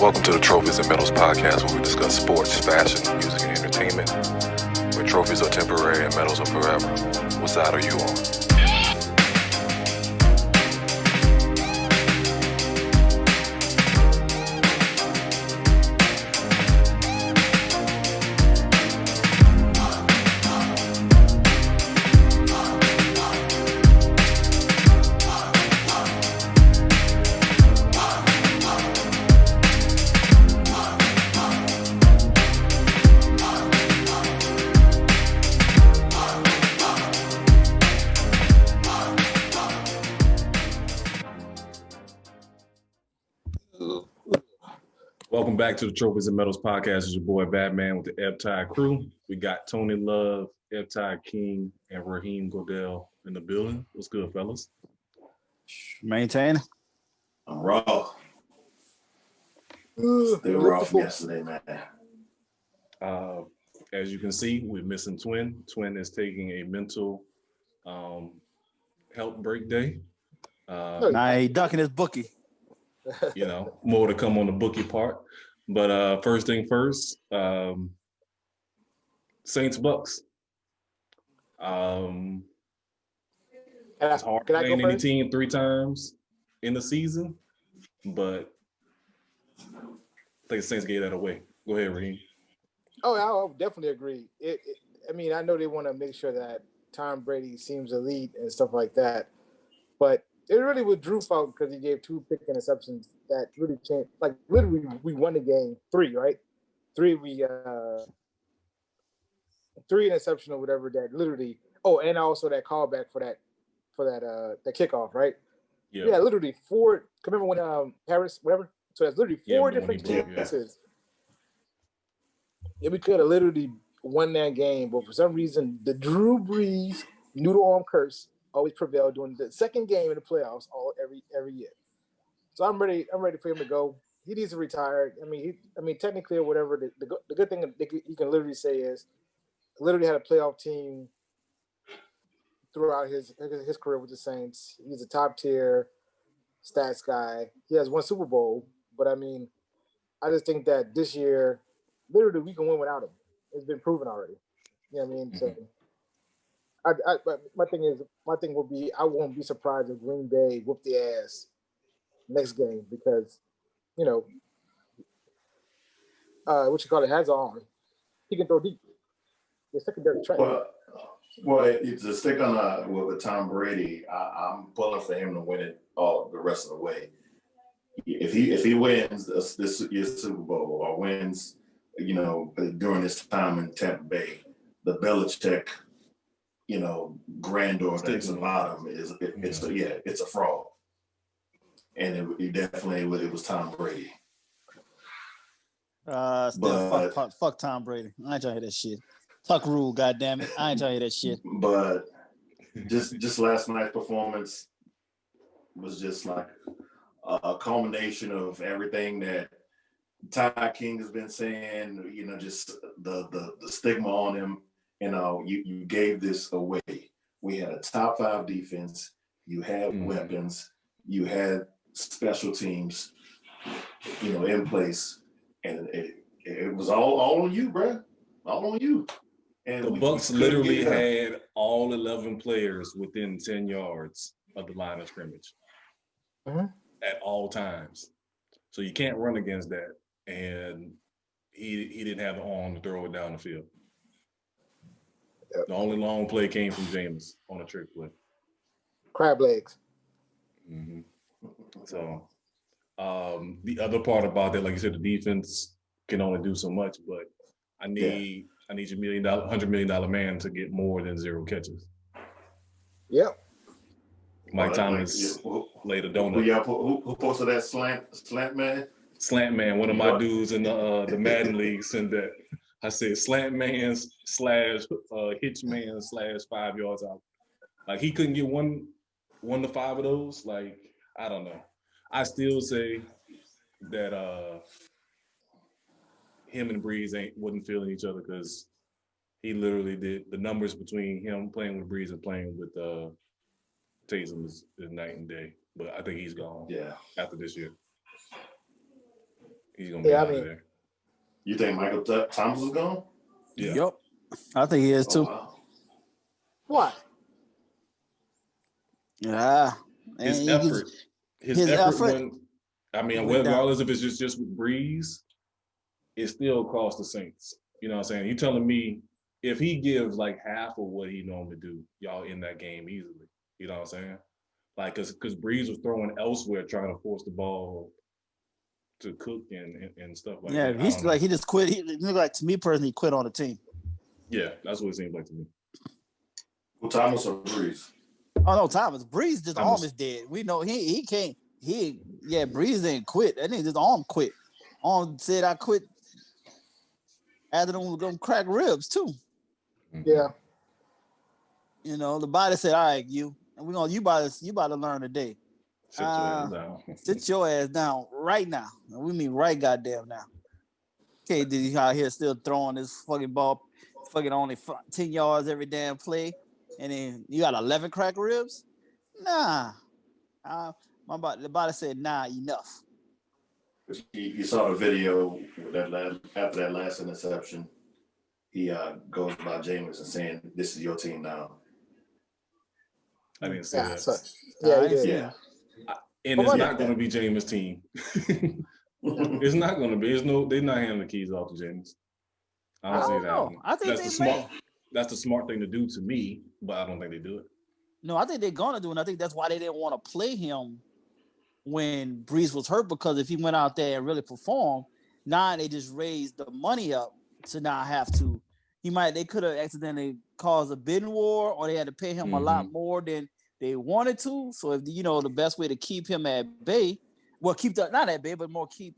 Welcome to the Trophyz and Medalz podcast, where we discuss sports, fashion, music, and entertainment. Where trophies are temporary and medals are forever. What side are you on? Welcome back to the Trophyz and Medalz podcast. It's your boy Batman with the Ebb-Tide crew. We got Tony Love, Ebb-Tide King, and Raheem Godell in the building. What's good, fellas? Maintain. I'm raw. Still raw from yesterday, man. As you can see, we're missing Twin. Twin is taking a mental health break day. Nah, he ducking his bookie. You know, more to come on the bookie part. But first thing first, Saints Bucks. It's hard playing any team 3 times in the season, but I think the Saints gave that away. Go ahead, Raheem. Oh, I would definitely agree. I mean, I know they want to make sure that Tom Brady seems elite and stuff like that, but it really was Drew fault because he gave 2 pick interceptions that really changed. Like, literally, we won the game 3, right? 3 interception or whatever that literally. Oh, and also that callback for that kickoff, right? Yeah, literally 4. Remember when Harris, whatever. So that's literally 4 different chances. Yeah, we could have literally won that game, but for some reason, the Drew Brees noodle arm curse always prevailed during the second game in the playoffs every year. So I'm ready for him to go. He needs to retire. I mean, technically or whatever. The good thing you can literally say is, literally had a playoff team throughout his career with the Saints. He's a top tier stats guy. He has 1 Super Bowl, but I mean, I just think that this year, literally, we can win without him. It's been proven already. You know what I mean? Mm-hmm. So, but my thing will be, I won't be surprised if Green Bay whoop the ass next game because, you know, has on. He can throw deep. The secondary track. Well, to stick on with Tom Brady, I'm pulling for him to win it all the rest of the way. If he wins this year's Super Bowl or wins, you know, during his time in Tampa Bay, the Belichick, you know, granddaughter that's about him it's a fraud, and it was Tom Brady. Fuck Tom Brady. I ain't trying to hear that shit. Tuck rule, goddammit. I ain't trying to hear that shit. But just last night's performance was just like a culmination of everything that Ty King has been saying. You know, just the stigma on him. You know, you gave this away. We had a top 5 defense. You had weapons. You had special teams, you know, in place, and it was all on you, bro. All on you. And the Bucks literally had all 11 players within 10 yards of the line of scrimmage at all times. So you can't run against that. And he didn't have the arm to throw it down the field. Yep. The only long play came from James on a trick play. Crab legs. Mm-hmm. So the other part about that, like you said, the defense can only do so much, but I need your $100 million man to get more than 0 catches. Yep. Mike Thomas laid a donut. Who posted that slant man? Slant man. One of my dudes in the Madden League sent that. I said slant man / hitch man / 5 yards out. Like, he couldn't get 1 to 5 of those. Like, I don't know. I still say that him and Breeze wasn't feeling each other because he literally did the numbers between him playing with Breeze and playing with Taysom is night and day. but I think he's gone. Yeah. After this year, he's gonna be out of there. You think Michael Thomas is gone? Yeah. Yep. I think he is too. Wow. Why? Yeah. His effort. His effort went, I mean, regardless if it's just with Breeze, it still cost the Saints. You know what I'm saying? You telling me if he gives like half of what he normally do, y'all in that game easily. You know what I'm saying? Like, because Breeze was throwing elsewhere, trying to force the ball to Cook and stuff like that. Yeah, he's like he just quit. He looked like, to me personally, he quit on the team. Yeah, that's what it seemed like to me. Well, Thomas or Breeze? Oh no, Thomas. Breeze just arm is dead. We know he can't. Breeze didn't quit. That nigga just arm quit. Arm said I quit after them crack ribs too. Yeah. You know, the body said, all right, you about to learn today. Sit your ass down. Sit your ass down right now. We mean right goddamn now. KD out here still throwing this fucking ball, fucking only 10 yards every damn play. And then you got 11 crack ribs? Nah. The body said, nah, enough. You saw the video after that last interception. He goes by Jameis and saying, "This is your team now." I didn't see that. Yeah. And it's not going to be Jameis' team. It's not going to be. They're not handing the keys off to Jameis. I don't see that happening. I think that's the smart thing to do to me, but I don't think they do it. No, I think they're gonna do it. And I think that's why they didn't want to play him when Breeze was hurt, because if he went out there and really performed, now they just raised the money up to not have to. They could have accidentally caused a bidding war, or they had to pay him a lot more than they wanted to. So if the best way to keep him at bay, not at bay, but more keep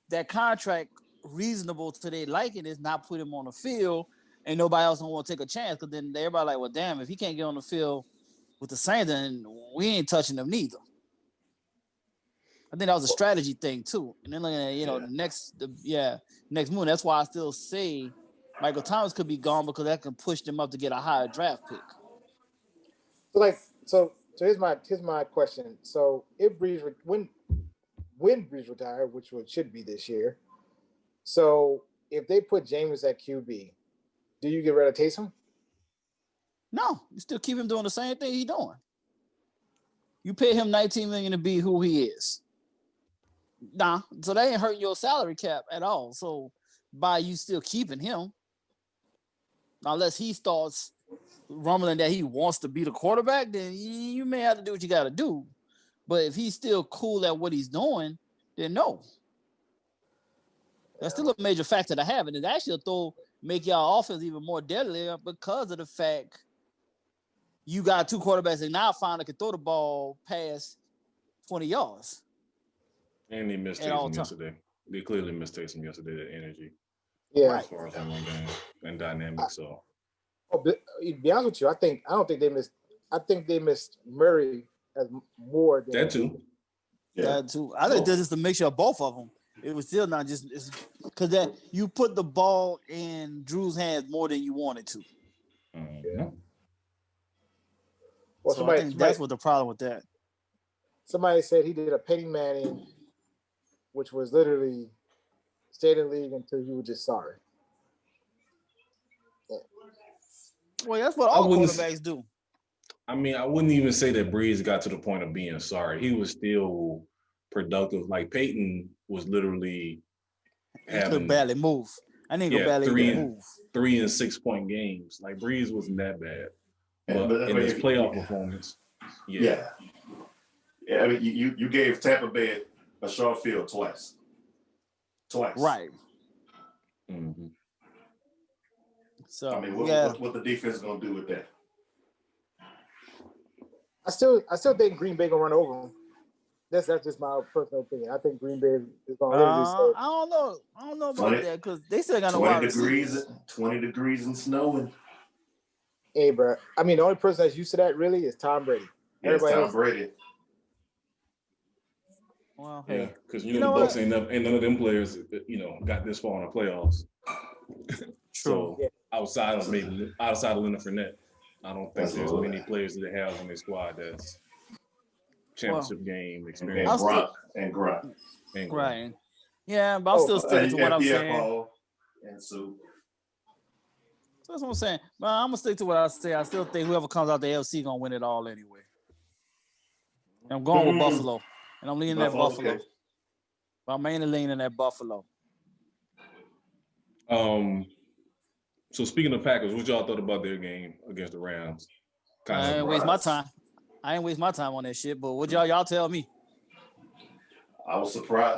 that contract reasonable to their liking is not put him on the field, and nobody else don't want to take a chance, because then everybody like, well, damn, if he can't get on the field with the Saints, then we ain't touching them neither. I think that was a strategy thing too. And then looking at the next move. That's why I still say Michael Thomas could be gone, because that can push them up to get a higher draft pick. So here's my question. So if Breeze when Breeze retired, which should be this year, so if they put Jameis at QB, do you get rid of Taysom? No, you still keep him doing the same thing he's doing. You pay him $19 million to be who he is. Nah, so that ain't hurting your salary cap at all. So by you still keeping him, unless he starts rumbling that he wants to be the quarterback, then you may have to do what you got to do. But if he's still cool at what he's doing, then no. That's still a major factor to have, and it actually make y'all offense even more deadly because of the fact you got two quarterbacks that now finally can throw the ball past 20 yards. And they missed Taysom yesterday. They clearly missed Taysom yesterday, the energy. Yeah. As far as that one game and dynamic. To be honest with you, I don't think they missed. I think they missed Murray as more than that too. Yeah. That too. I think this is a mixture of both of them. It was still not just because that you put the ball in Drew's hands more than you wanted to. Yeah. Well, so I think that's what the problem with that. Somebody said he did a Peyton Manning, which was literally stayed in the league until you were just sorry. Yeah. Well, that's what all quarterbacks do. I mean, I wouldn't even say that Breeze got to the point of being sorry. He was still productive. Like Peyton was literally could barely move. I think he could barely move. 3 and 6 point games. Like Breeze wasn't that bad. But in his playoff performance, yeah. I mean, you gave Tampa Bay a short field twice. Right. Mm-hmm. So I mean, what the defense is gonna do with that? I still think Green Bay gonna run over them. That's just my personal opinion. I think Green Bay is gonna I don't know about that, because they still got no 20 degrees and snowing. Hey, bro. I mean, the only person that's used to that really is Tom Brady. Everybody else, Brady. Well, yeah, because the Bucs ain't none of them players, got this far in the playoffs. True. So outside of Leonard Fournette, I don't think there's many players that they have on their squad championship game And experience. Grunt. Right. Yeah, but I'm still sticking to what I'm saying. Paul and Sue. So that's what I'm saying. But I'm gonna stick to what I say. I still think whoever comes out the AFC gonna win it all anyway. And I'm going with Buffalo, and I'm leaning at Buffalo. Okay. But I'm mainly leaning at Buffalo. So speaking of Packers, what y'all thought about their game against the Rams? I ain't waste my time. I ain't waste my time on that shit. But what y'all tell me? I was surprised.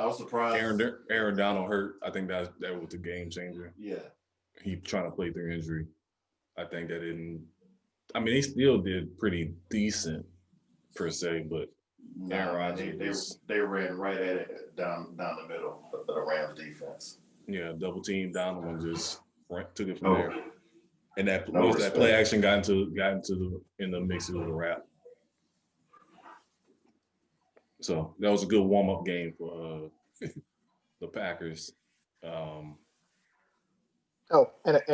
Aaron Donald hurt. I think that was the game changer. Yeah. He trying to play through injury. I think that didn't. I mean, they still did pretty decent per se, but Aaron Rodgers they ran right at it down the middle of the Rams defense. Yeah, double team down and just took it from there. And that play action got into the mix of the wrap. So that was a good warm up game for the Packers. And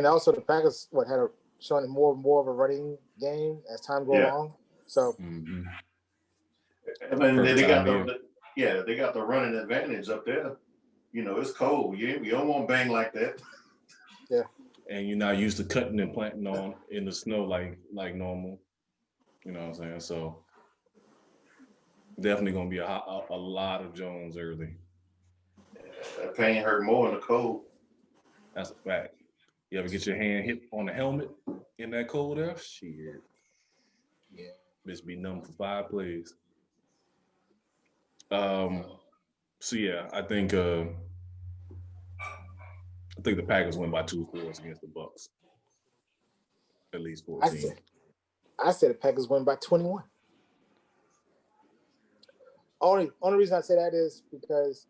also the Packers had shown more of a running game as time goes along. So I mean, they got the running advantage up there. You know, it's cold. You don't want to bang like that. Yeah. And you're not used to cutting and planting on in the snow like normal. You know what I'm saying? So definitely gonna be a lot of Jones early. That pain hurt more in the cold. That's a fact. You ever get your hand hit on the helmet in that cold air? Shit. Yeah. Bitch be numb for 5 plays. So yeah, I think the Packers win by 2 scores against the Bucks. At least 14. I said the Packers win by 21. Only reason I say that is because,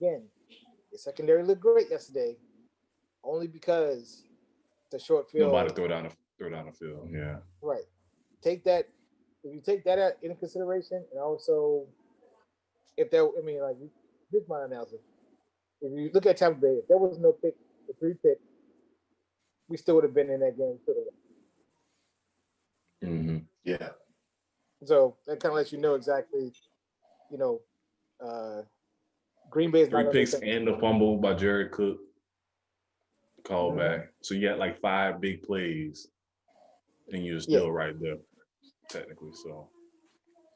again, the secondary looked great yesterday. Only because the short field. Nobody throw down the field. Yeah. Right. Take that. If you take that into consideration, and also here's my analysis. If you look at Tampa Bay, if there was no pick, the 3 pick, we still would have been in that game. Mm-hmm. Yeah. So that kind of lets you know exactly, Green Bay's 3 picks and the fumble by Jared Cook called back. So you got like 5 big plays, and you're still right there, technically.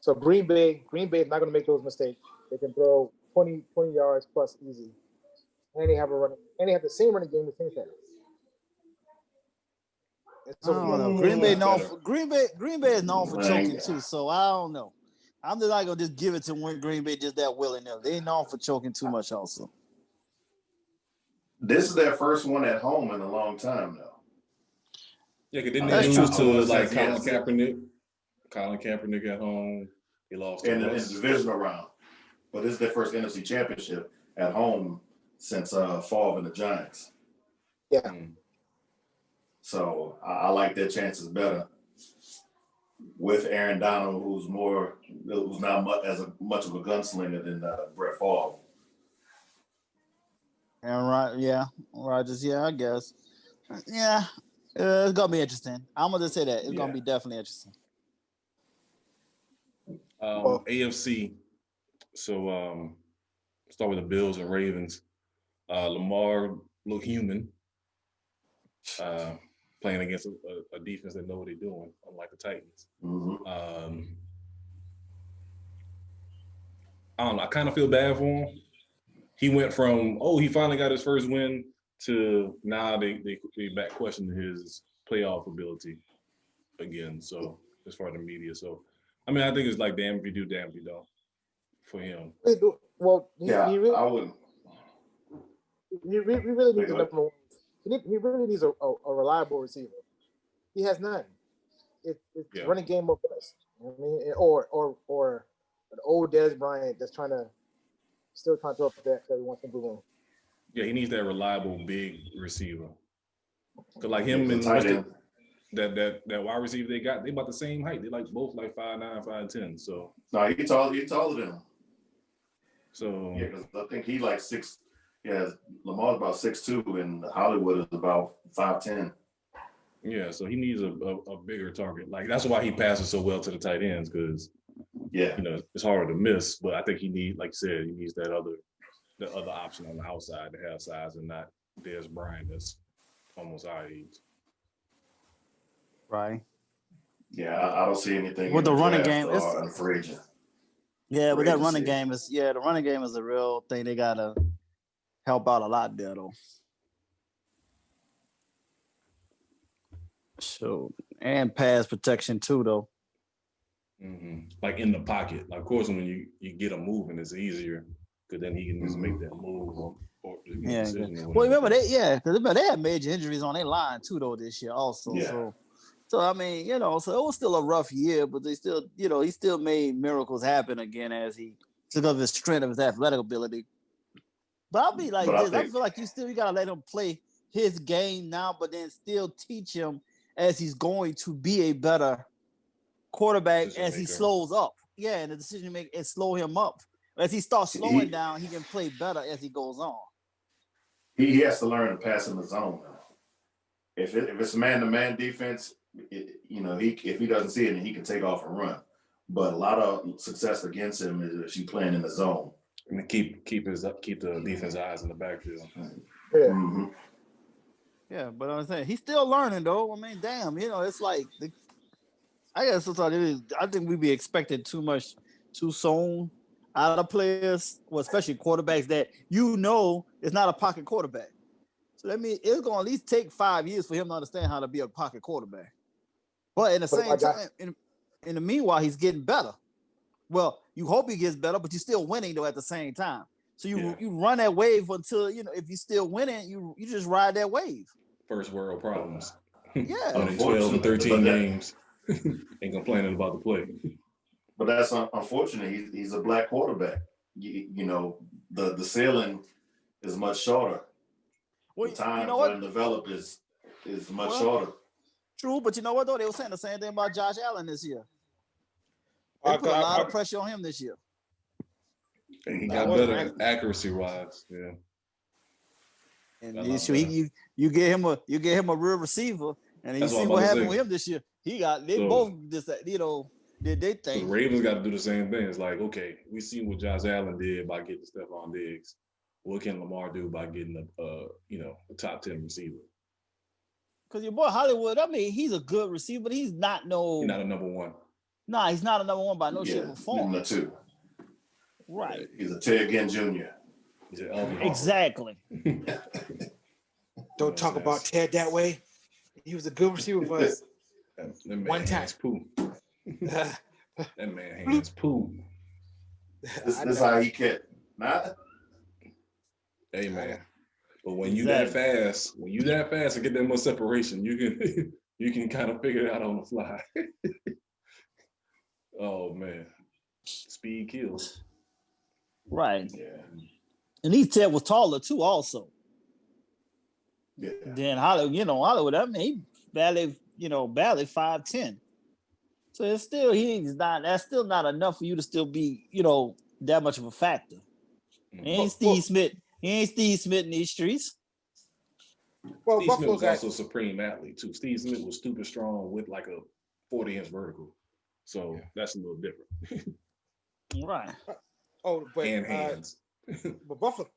So Green Bay is not going to make those mistakes. They can throw 20 yards plus easy, and they have the same running game the Saints have. Green Bay is known for choking too. So I don't know. I'm just not gonna just give it to Green Bay just that willy-nilly. They're known for choking too much also. This is their first one at home in a long time now. Yeah, because didn't they lose to like Colin Kaepernick? Colin Kaepernick at home. He lost in the divisional round. But this is their first NFC championship at home since fall of the Giants. Yeah. So I like their chances better with Aaron Donald, who's not much of a gunslinger than Brett Favre. And Rodgers, I guess. Yeah, it's gonna be interesting. I'm gonna just say that it's gonna be definitely interesting. AFC. So start with the Bills and Ravens. Lamar look human. Playing against a defense that know what they're doing, unlike the Titans. Mm-hmm. I don't know. I kind of feel bad for him. He went from, he finally got his first win to now they back questioning his playoff ability again. So as far as the media. So, I mean, I think it's like damn if you do, damn if you don't for him. Well, I wouldn't. He really needs a number one. He really needs a reliable receiver. He has none. It's running game or bust. You know what I mean? Or an old Dez Bryant that's still trying to throw up that every once in a blue. Yeah, he needs that reliable big receiver. Cause like him and that wide receiver they got, they about the same height. They both 5'9", 5'10". So no, he's taller than him. So yeah, because I think he 6. Yeah, Lamar's about 6'2", and Hollywood is about 5'10". Yeah, so he needs a bigger target. Like that's why he passes so well to the tight ends, because Yeah. it's harder to miss. But I think he needs, like you said, he needs the other option on the outside to have size and not Des Bryant that's almost our age. Right. Yeah, I don't see anything With in the running draft game, or in the free agent. Yeah, but that agency. the running game is a real thing. They gotta help out a lot there though. So and pass protection too though. Mm-hmm. Like in the pocket. Like, of course, when you get him moving, it's easier because then he can just make that move or decision. Or well, remember because they had major injuries on their line too though this year also. Yeah. So I mean, so it was still a rough year, but they still, he still made miracles happen again because of his strength of his athletic ability. But I'll be like this. I feel like you gotta let him play his game now, but then still teach him as he's going to be a better quarterback as he slows up. Yeah, and the decision maker and slow him up. As he starts slowing down, he can play better as he goes on. He has to learn to pass in the zone. If it's a man-to-man defense, if he doesn't see it, then he can take off and run. But a lot of success against him is if you playing in the zone. And keep the defense eyes in the backfield. Yeah. Mm-hmm. Yeah, but I'm saying he's still learning though. I mean, damn, it's like I guess sometimes I think we be expecting too much too soon out of players, well, especially quarterbacks that is not a pocket quarterback. So that means it's gonna at least take 5 years for him to understand how to be a pocket quarterback. But in the same time, in the meanwhile, he's getting better. Well, you hope he gets better, but you're still winning though at the same time. So you run that wave until if you're still winning, you just ride that wave. First world problems. Yeah. Winning 12 and 13 games and complaining about the play. But that's unfortunate. He's a black quarterback. The ceiling is much shorter. Well, the time for him to develop is much shorter. True, but you know what though? They were saying the same thing about Josh Allen this year. They put a lot of pressure on him this year. And he got better accuracy wise. Yeah. And you get him a real receiver, and you see what happened with him this year. Both just did they think. So the Ravens got to do the same thing. It's like, okay, we seen what Josh Allen did by getting Stephon Diggs. What can Lamar do by getting a top 10 receiver? Because your boy Hollywood, I mean, he's a good receiver, but he's not He's not a number one. Nah, he's not a number one by no shape or form. Number two. Right. He's a Ted Ginn Jr. He's an exactly. Don't talk about Ted that way. He was a good receiver for us. One time. Poo. That man hands poo. This is how he kept. Hey man. But when you that fast and get that much separation, you can kind of figure it out on the fly. Oh man. Speed kills. Right. Yeah. And Ted was taller too, also. Yeah. Then Hollywood, I mean, he barely 5'10". So it's still that's still not enough for you to still be, that much of a factor. He ain't Steve Smith. He ain't Steve Smith in these streets. Well, Steve Smith was also a supreme athlete too. Steve Smith was stupid strong with like a 40-inch vertical. So that's a little different. Right. But hands. But Buffalo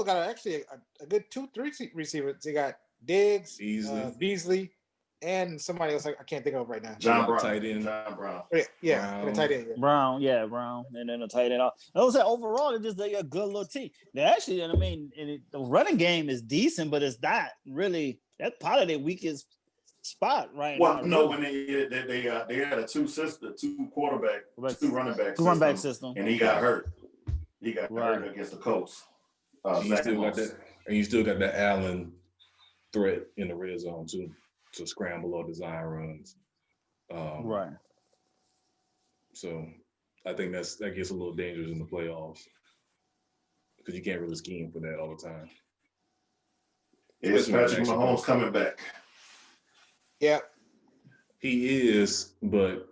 got actually a good 2-3 receivers. They got Diggs, Beasley, and somebody else I can't think of right now. John Brown. Tight end. John Brown. Yeah, the tight end. Yeah. Brown, and then the tight end. I was saying overall, it's just a good little team. They actually, the running game is decent, but it's not really. That's probably their weakest spot right now. Well, no, when they had a two running back system, and he got hurt. He got hurt against the Colts. You still got that Allen threat in the red zone too, to scramble or design runs. Right. So I think that gets a little dangerous in the playoffs because you can't really scheme for that all the time. Is Patrick Mahomes coming back? Yeah. He is, but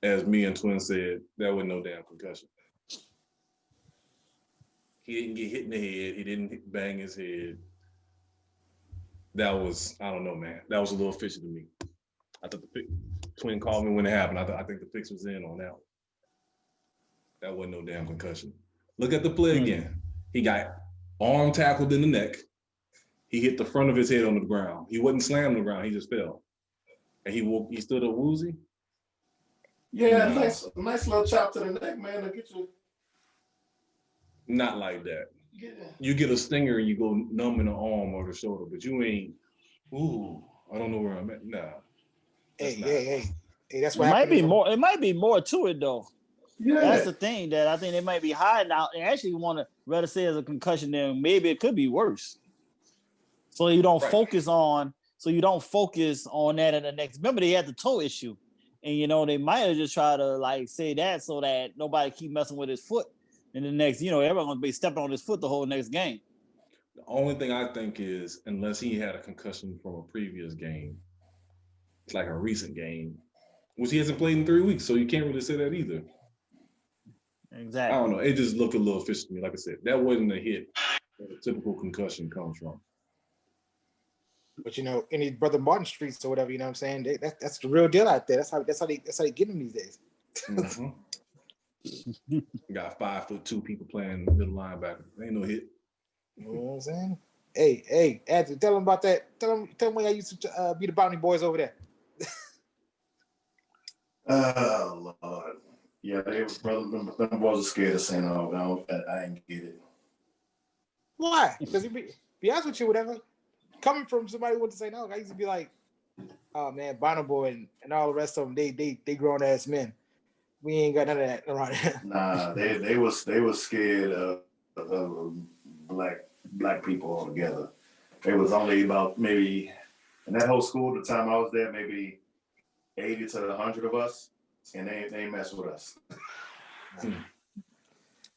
as me and Twin said, that was no damn concussion. He didn't get hit in the head. He didn't bang his head. That was, I don't know, man. That was a little fishy to me. I thought Twin called me when it happened. I think the fix was in on that one. That wasn't no damn concussion. Look at the play again. He got arm tackled in the neck. He hit the front of his head on the ground. He wasn't slammed on the ground. He just fell. And he stood up woozy. Yeah, nice little chop to the neck, man. To get you. Not like that. Yeah. You get a stinger and you go numb in the arm or the shoulder, but you ain't, I don't know where I'm at. Nah. Hey, that's what It happened. it might be more to it though. Yeah. That's the thing that I think they might be hiding out and actually want to rather say as a concussion than maybe it could be worse. So you don't focus on that in the next. Remember, they had the toe issue. And they might have just tried to like say that so that nobody keep messing with his foot. And the next, everyone's gonna be stepping on his foot the whole next game. The only thing I think is, unless he had a concussion from a previous game, it's like a recent game, which he hasn't played in 3 weeks, so you can't really say that either. Exactly. I don't know. It just looked a little fishy to me. Like I said, that wasn't a hit that a typical concussion comes from. But any Brother Martin streets or whatever, you know what I'm saying? That's the real deal out there. That's how they get them these days. Mm-hmm. Got 5'2" people playing middle linebacker. Ain't no hit. You know what I'm saying? Hey, Anthony, tell them about that. Tell them why I used to be the Bounty Boys over there. Oh Lord, yeah, they was brother. Them boys were scared of St. Aug. I didn't get it. Why? Because be honest with you, whatever. Coming from somebody who went to St. Aug, I used to be like, oh man, Bounty Boy and all the rest of them, they grown ass men. We ain't got none of that around here. Nah, they was scared of black people altogether. There was only about maybe in that whole school the time I was there, maybe 80 to 100 of us, and they ain't mess with us.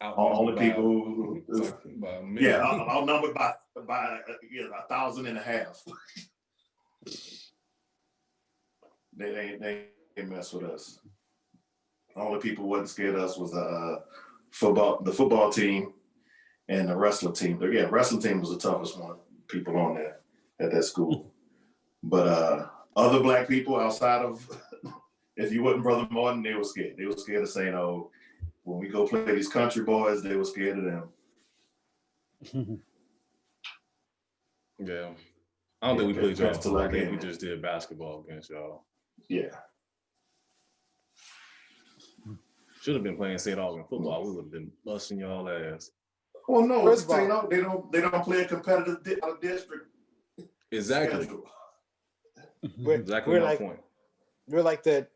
Only people who outnumbered by 1,500. They mess with us. Only people who wasn't scared of us was the football team and the wrestling team. Yeah, wrestling team was the toughest one. People on there at that school. But other black people outside of, if you wasn't Brother Martin, they were scared. They were scared of saying, "Oh, when we go play these country boys," they were scared of them. Yeah, I don't think we played y'all football. I think we just did basketball against y'all. Yeah. Should have been playing St. Aug football. We would have been busting y'all ass. Well, no, St. Aug, they don't play a competitive district. Exactly. Exactly my point. We're like the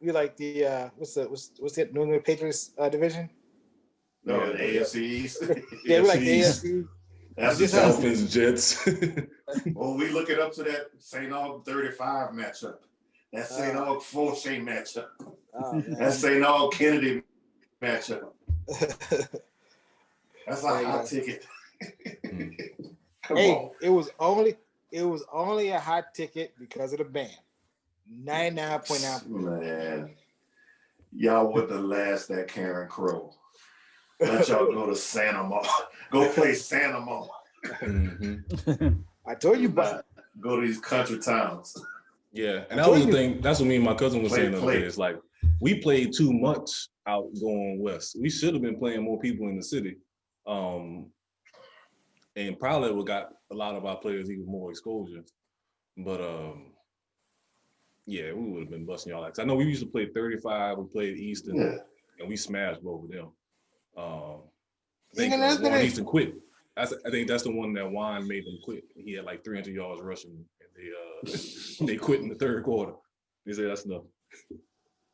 what's the New England Patriots division? No, the AFC East. Yeah, we're like the AFC. That's the Dolphins, Jets. Well, we look it up to that St. Aug 35 matchup. That St. Aug Fauché matchup. That St. Aug Kennedy matchup. That's a hot ticket. Come on. It was only a hot ticket because of the band. 99.9%. Man, y'all would have last that Karen Crow. Let y'all go to Santa Monica. Go play Santa Monica. Mm-hmm. I told you about go to these country towns. Yeah, and that was the thing. That's what me and my cousin was saying the other day. It's like we played too much out going west. We should have been playing more people in the city, and probably would got a lot of our players even more exposure. But yeah, we would have been busting y'all. I know we used to play 35. We played Easton, and we smashed both of them. I think Warren Easton quit. I think that's the one that Juan made them quit. He had like 300 yards rushing, and they quit in the third quarter. They said that's enough.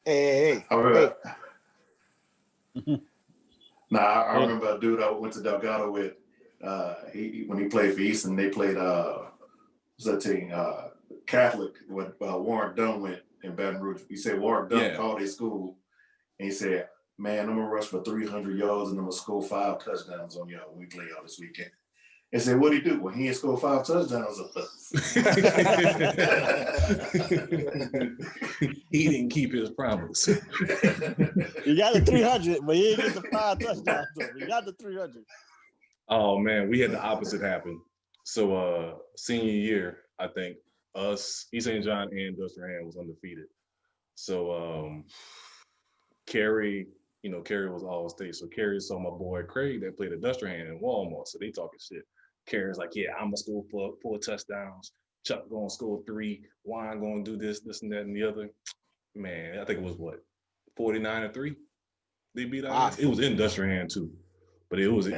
Hey. I remember a dude I went to Delgado with. When he played for Easton, they played what's that team? Catholic. When Warren Dunn went in Baton Rouge, he said Warren Dunn called his school, and he said, "Man, I'm gonna rush for 300 yards and I'm gonna score 5 touchdowns on y'all when we play y'all this weekend." And said, "What'd he do?" Well, he didn't score 5 touchdowns on us. He didn't keep his promise. You got the 300, but he didn't get the 5 touchdowns. You got the 300. Oh man, we had the opposite happen. So senior year, I think us, East St. John and Dustin Hand was undefeated. So Kerry Kerry was all state. So Kerry saw my boy Craig that played a Dusty Hand in Walmart. So they talking shit. Kerry's like, yeah, I'm gonna score 4 touchdowns. Chuck gonna score 3. Wine gonna do this, and that, and the other. Man, I think it was 49-3. They beat us. It was in Dusty Hand too, but it was a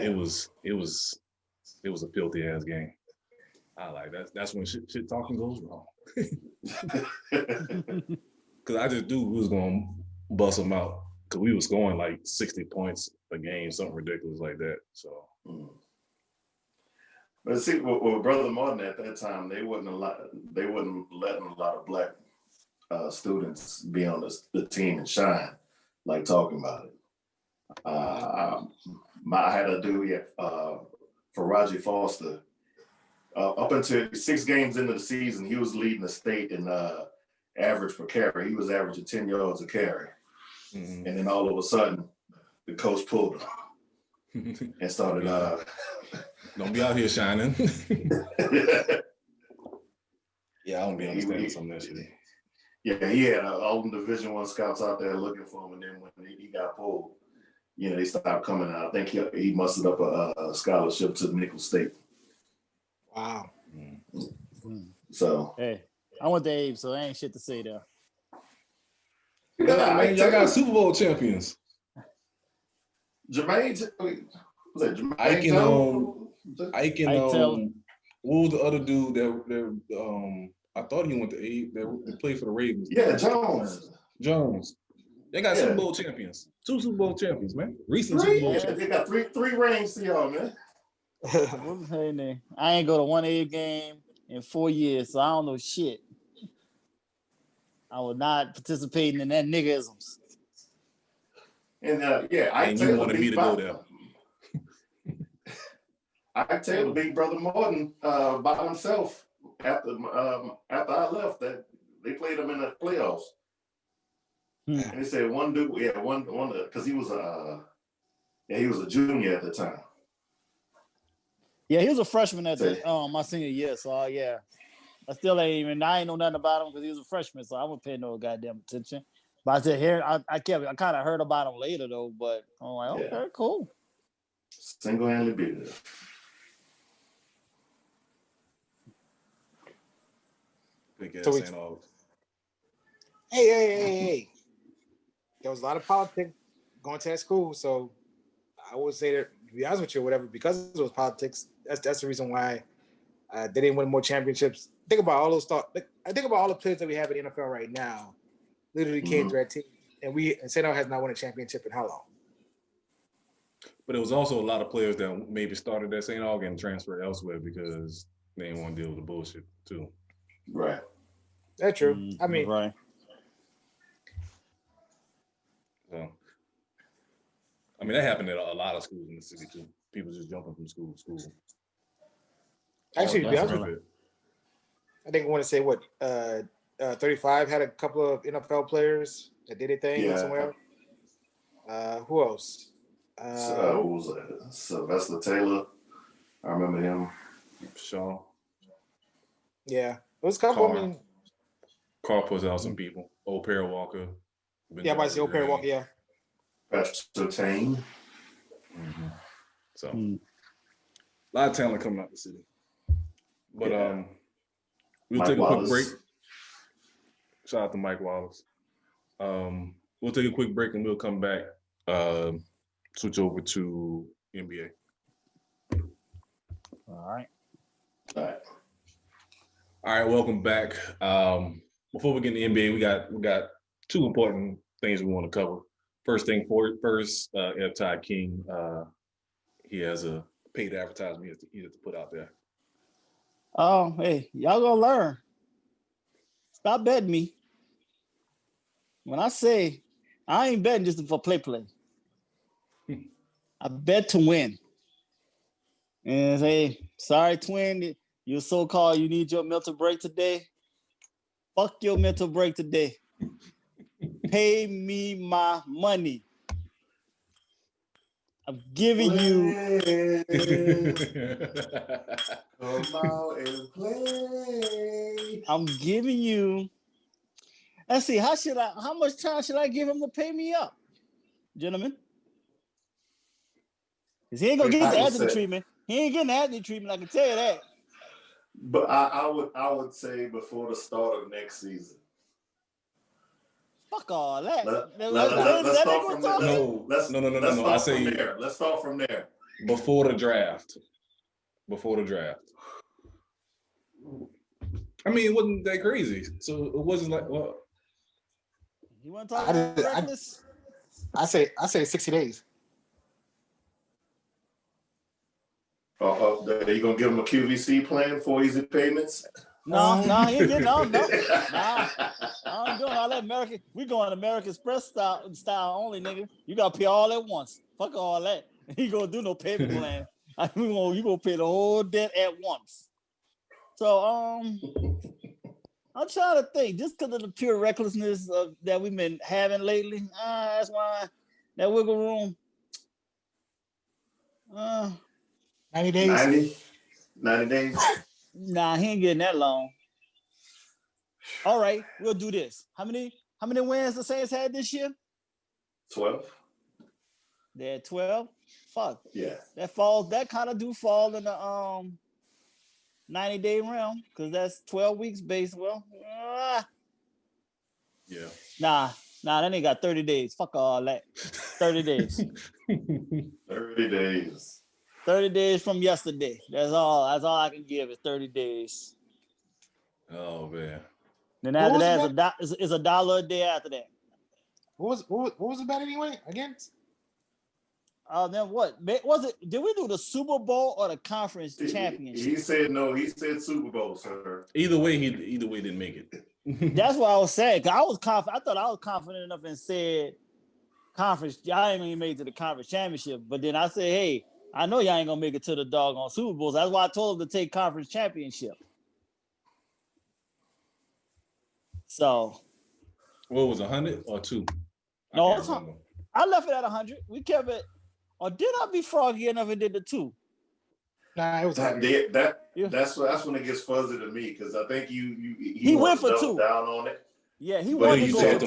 filthy ass game. I like that's when shit talking goes wrong. Cause I just knew we was gonna bust them out. Cause we was scoring like 60 points a game, something ridiculous like that. So. But see, with Brother Martin at that time, they wasn't letting a lot of black students be on the team and shine, like talking about it. I had a dude for Raji Foster. Up until 6 games into the season, he was leading the state in average per carry. He was averaging 10 yards a carry. Mm-hmm. And then all of a sudden, the coach pulled him and started. Don't be out here shining. Yeah, I don't be understanding some of that shit. Yeah, he had all the Division I scouts out there looking for him, and then when he got pulled, they stopped coming out. I think he mustered up a scholarship to Nicholls State. Wow. So hey, I went to Abe, so I ain't shit to say there. Yeah, man, y'all got Super Bowl champions. Jermaine Ike and what was the other dude that I thought he went to Abe that played for the Ravens? Yeah, Jones. They got Super Bowl champions. 2 Super Bowl champions, man. Recent Super Bowl champions. They got three rings to y'all, man. I ain't go to one Abe game in 4 years, so I don't know shit. I was not participating in that niggisms. And I wanted me to go there. I tell Big Brother Morton by himself after I left that they played him in the playoffs. And they said one dude, one because he was a junior at the time. Yeah, he was a freshman at my senior year, so yeah. I ain't know nothing about him because he was a freshman, so I wasn't paying no goddamn attention. But I said I kind of heard about him later though, but I'm like, okay, cool. Single-handedly beat it. So hey. There was a lot of politics going to that school, so I would say that, to be honest with you, whatever, because it was politics, that's the reason why they didn't win more championships. Think about all those thoughts. I think about all the players that we have in the NFL right now, literally came to that team, and St. L has not won a championship in how long? But it was also a lot of players that maybe started at St. Aug and transferred elsewhere because they didn't want to deal with the bullshit too. Right. That's true. I mean, right. So, that happened at a lot of schools in the city too. People just jumping from school to school. Actually, to be honest with you, I think I want to say 35 had a couple of NFL players that did a thing somewhere. Who else? Who was that? Sylvester Taylor. I remember him. Shaw. Yeah, it was a couple. Carr puts out some people. Old Perry Walker. Yeah, I might say Old Perry Walker. Yeah. Patrick. So, a lot of talent coming out the city. But we'll take a quick break. Shout out to Mike Wallace. We'll take a quick break and we'll come back. Switch over to NBA. All right, welcome back. Before we get into NBA, we got 2 important things we want to cover. First, F. Todd King, he has a paid advertisement he has to put out there. Oh, hey, y'all gonna learn. Stop betting me. When I say I ain't betting just for play. I bet to win. And say, sorry, twin, you so-called you need your mental break today. Fuck your mental break today. Pay me my money. I'm giving you. Come out and play. I'm giving you. Let's see. How much time should I give him to pay me up? gentlemen. Because he ain't gonna get the Anthony treatment. He ain't getting the Anthony treatment. I can tell you that. But I would say before the start of next season. Fuck all that. Let's start from there. No. I say from there. Let's start from there. Before the draft. I mean, it wasn't that crazy. So it wasn't like, well. You want to talk about reckless? I say 60 days. Are you gonna give him a QVC plan for easy payments? No, he ain't getting no. I'm doing all that American. We going American Express style only, nigga. You gotta pay all at once. Fuck all that. He gonna do no payment plan. You gonna pay the whole debt at once. So I'm trying to think. Just because of the pure recklessness that we've been having lately, that's why that wiggle room. 90 days. 90 days. Nah, he ain't getting that long. All right, we'll do this. How many wins the Saints had this year? 12. They had 12. Fuck. Yeah. That kind of do fall in the 90-day realm because that's 12 weeks based. Well, yeah. Nah, that ain't got 30 days. Fuck all that. 30 days. 30 days. 30 days from yesterday. That's all I can give is 30 days. Oh man. Then after that, it's $1 a day after that. What was the bet anyway? Against? Then what? Was it? Did we do the Super Bowl or the conference championship? He said no. He said Super Bowl, sir. Either way didn't make it. That's what I was saying. Cause I was confident. I thought I was confident enough and said conference. I ain't gonna make it to the conference championship. But then I said, hey, I know y'all ain't gonna make it to the doggone Super Bowls. That's why I told him to take conference championship. So, what was 100 or 2? No, I left it at 100. We kept it. Or did I be froggy enough and did the 2? Nah, it was that's when it gets fuzzy to me because I think he went for 2 down on it. Yeah, he wanted to go for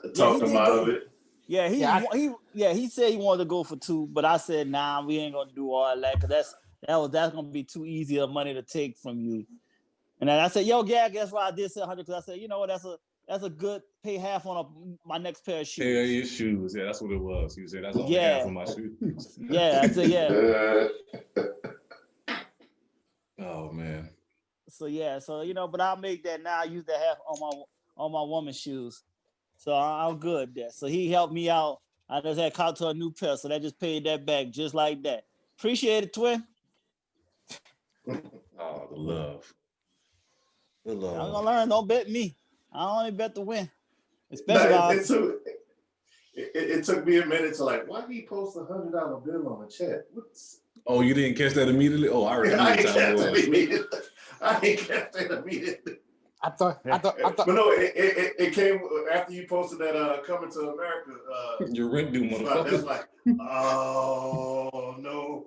2. Talked him out of it. Yeah, he said he wanted to go for 2, but I said, nah, we ain't gonna do all that because that's gonna be too easy of money to take from you. And then I said, yo, yeah, guess why I did say 100 because I said, you know what, that's a good pay half on my next pair of shoes. Pair of your shoes, yeah, that's what it was. You said that's only half of my shoes. Yeah, I said yeah. Oh man. So yeah, but I'll make that now. I use that half on my woman's shoes. So I'm good there. So he helped me out. I just had caught to a new pair, so that just paid that back just like that. Appreciate it, twin. Oh, the love. I'm gonna learn. Don't bet me. I only bet to win. Especially it took me a minute to like, why did he post $100 bill on the chat? Oh, you didn't catch that immediately? Oh, I already knew I ain't catch that immediately. I thought. But no, it came after you posted that Coming to America. Your rent due, motherfucker. It's like, oh no.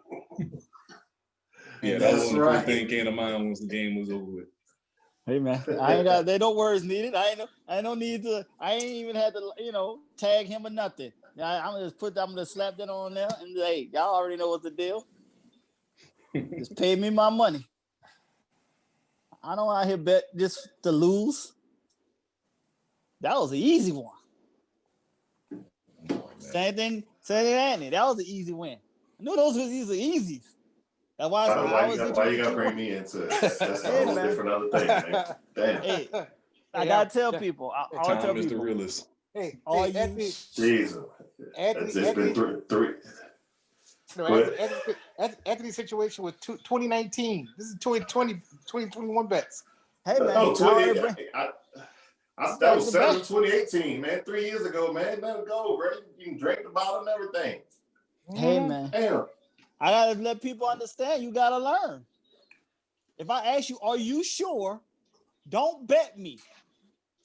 Yeah, that was the first thing came to mind once the game was over with. Hey man, they no words needed. I ain't even had to, tag him or nothing. I'm gonna slap that on there and say, hey, y'all already know what the deal. Just pay me my money. I don't out here bet just to lose. That was an easy one. Oh, same thing, Anthony. That was an easy win. I knew those was easy. That's why why you gotta bring me into it? That's a whole different other thing, man. Damn. Hey, I gotta tell people. Tom is the realist. Hey, Anthony. Jesus. It's been three. No, Anthony's situation with 2019. This is 2020, 2021 bets. Hey man, that was 2018, man. 3 years ago, man. Let it go, bro. You can drink the bottle and everything. Hey man. Damn. I gotta let people understand. You gotta learn. If I ask you, are you sure? Don't bet me,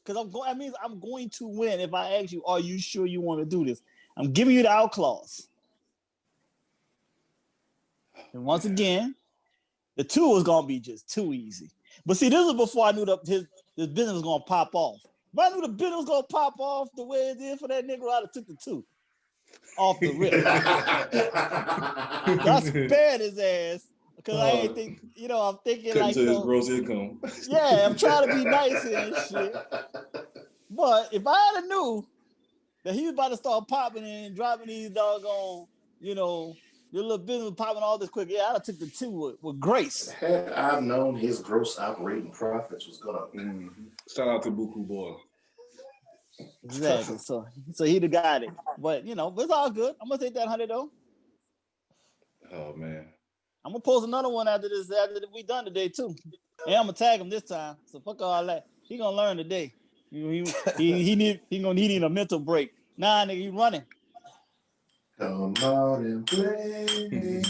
because that means I'm going to win. If I ask you, are you sure you want to do this? I'm giving you the out clause. And once again, the 2 was gonna be just too easy. But see, this was before I knew his business was gonna pop off. If I knew the business was gonna pop off the way it did for that nigga, I'd have took the 2. off the rip. I spared his ass because I ain't think, I'm thinking like, his gross income. Yeah, I'm trying to be nice here and shit. But if I had knew that he was about to start popping and dropping these doggone, the little business popping all this quick, I'd have took the two with grace. Had I known his gross operating profits was gonna. Shout out to Buku Boy. Exactly. So he'd have got it. But it's all good. I'm gonna take that 100 though. Oh man. I'm gonna post another one after we done today too. And I'm gonna tag him this time. So fuck all that. He gonna learn today. He need a mental break. Nah, nigga, you running. Come out and play.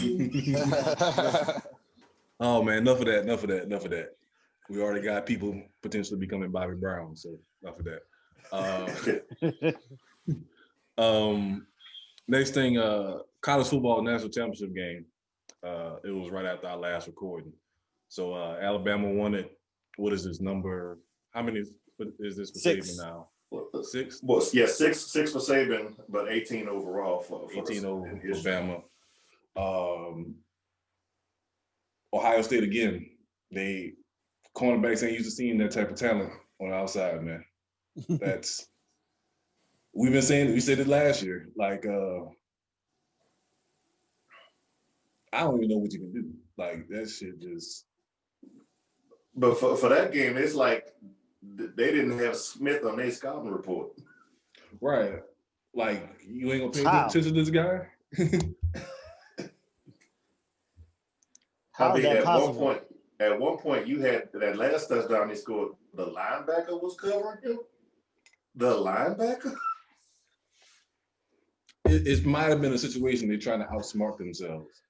Oh man, enough of that. We already got people potentially becoming Bobby Brown, so enough of that. Next thing, college football national championship game. It was right after our last recording. So Alabama won it. What is this number? How many is this for 6 Saban now? 6? Well, yeah, six for Saban, but 18 overall for 18 over Alabama. Ohio State again. They cornerbacks ain't used to seeing that type of talent on the outside, man. We said it last year. Like I don't even know what you can do. Like that shit just. But for that game, it's like they didn't have Smith on their scouting report. Right. Like you ain't gonna pay attention to this guy. How is that possible? At one point, you had that last touchdown he scored. The linebacker was covering him. The linebacker. It might have been a situation they're trying to outsmart themselves.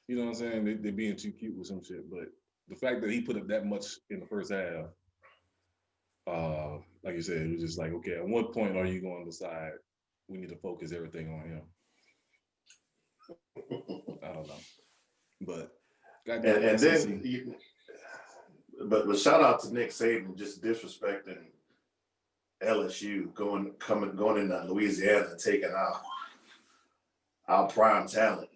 You know what I'm saying? They're being too cute with some shit. But the fact that he put up that much in the first half, like you said, it was just like, okay, at what point are you going to decide we need to focus everything on him? I don't know. But and then, but shout out to Nick Saban just disrespecting LSU going into Louisiana and taking our prime talent.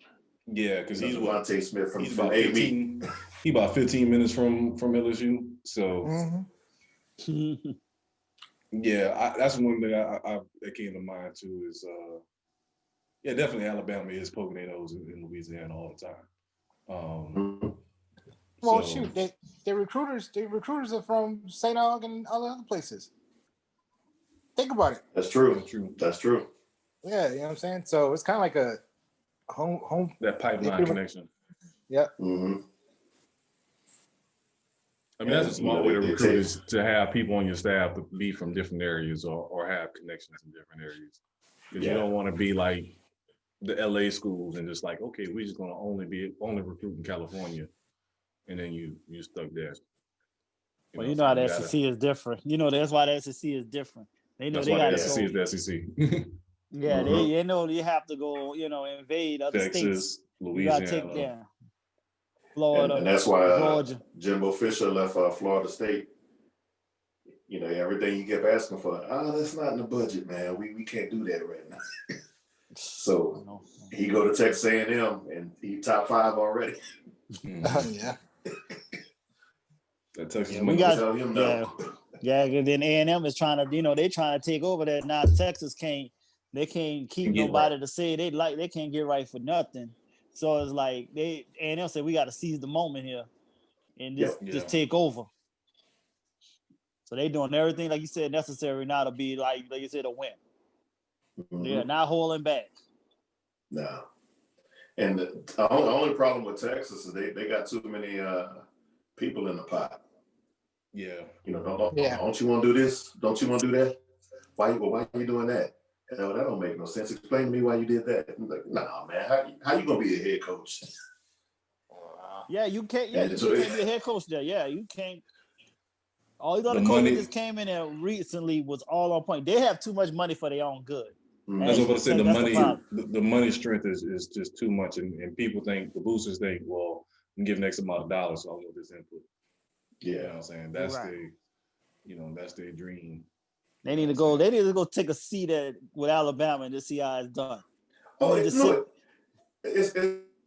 Yeah, because he's Devontae Smith from about 15. He about 15 minutes from LSU. So yeah, that's one thing that came to mind too is definitely Alabama is poking their nose in Louisiana all the time. Well, shoot, the recruiters are from St. Aug and other places. Think about it. That's true. That's true. Yeah, you know what I'm saying? So it's kind of like a home that pipeline connection. Yeah. Mm-hmm. I mean, that's a smart way to recruit is to have people on your staff to be from different areas or have connections in different areas. Because you don't want to be like the LA schools and just like, okay, we're just gonna only recruit in California, and then you stuck there. You know how the SEC is different. That's why the SEC is different. They know they got to go. The SEC. Yeah, they know you have to go, invade other Texas, states. Louisiana. You gotta take Florida. And that's why Georgia. Jimbo Fisher left Florida State. Everything you kept asking for, that's not in the budget, man. We can't do that right now. So he go to Texas A&M and he top 5 already. Yeah. That Texas we got tell him no. Yeah, and then A&M is trying to, they're trying to take over that. Now Texas can't keep nobody to say they can't get right for nothing. So it's like A&M said we got to seize the moment here and just take over. So they doing everything like you said necessary now to be like you said, a win. Mm-hmm. They're not holding back. No. And the only problem with Texas is they got too many people in the pot. Yeah. Don't you want to do this? Don't you want to do that? Why are you doing that? That don't make no sense. Explain to me why you did that. I'm like, nah, man. How you gonna be a head coach? Yeah, you can't. Yeah, you can't be a head coach there. Yeah, you can't. All the other coaches just came in there recently was all on point. They have too much money for their own good. That's what I said. The money strength is just too much, and people think the boosters think, well, I'm giving X amount of dollars, so I want this input. Yeah, you know what I'm saying that's that's their dream. They need to go. They need to go take a seat with Alabama and just see how it's done. Oh, look, it's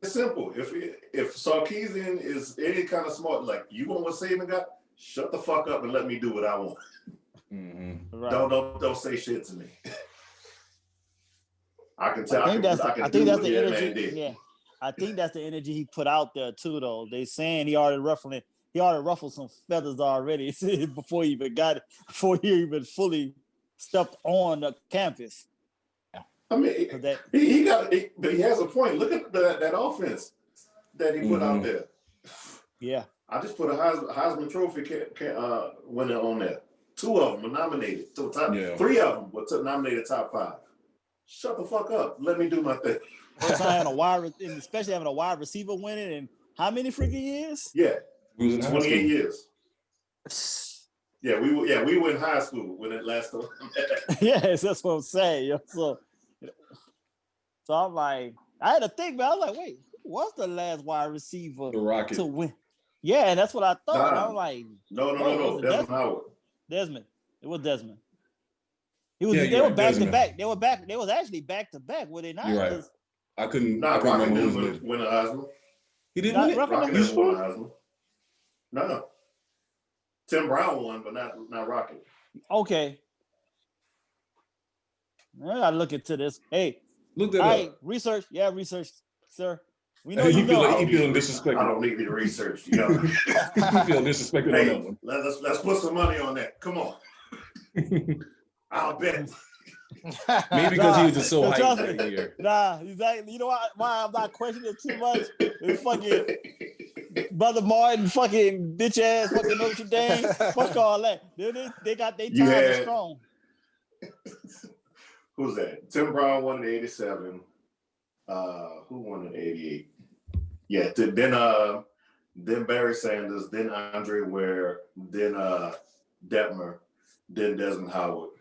simple. If Sarkisian is any kind of smart, like you want what Saban got, shut the fuck up and let me do what I want. Mm-hmm. Right. Don't say shit to me. I can tell. I think that's the man energy. did. Yeah, I think that's the energy he put out there too. Though they saying he already ruffled some feathers already before he even fully stepped on the campus. I mean, but he has a point. Look at that offense that he put out there. Yeah, I just put a Heisman Trophy winner on there. 2 of them were nominated. So 3 of them were nominated top 5. Shut the fuck up. Let me do my thing. First time especially having a wide receiver winning in how many freaking years? Yeah, 28 years. Yeah, we were in high school when it last time. Yes, that's what I'm saying. So I'm like, I had to think, man. I was like, wait, what's the last wide receiver to win? Yeah, and that's what I thought. Nah. I was like, no. Desmond Howard. Desmond. It was Desmond. They were back to back. They was actually back to back, were they not? You're right. I couldn't Rocket remember who didn't win a Heisman. He didn't win it? Rocket didn't win a Heisman. No. Tim Brown won, but not Rocket. Okay. I gotta look into this. Hey, look that up. Research. Yeah, research, sir. We know you feeling disrespected. I don't need you to research. You feel disrespected on that one. Let's put some money on that. Come on. I'll bet. Maybe because he was just so hyped that year. Nah, exactly. You know why I'm not questioning it too much? It's fucking Brother Martin, fucking bitch ass, fucking Notre Dame. Fuck all that. They got their time strong. Who's that? Tim Brown won in '87. Who won in '88? Yeah, then Barry Sanders, then Andre Ware, then Detmer, then Desmond Howard,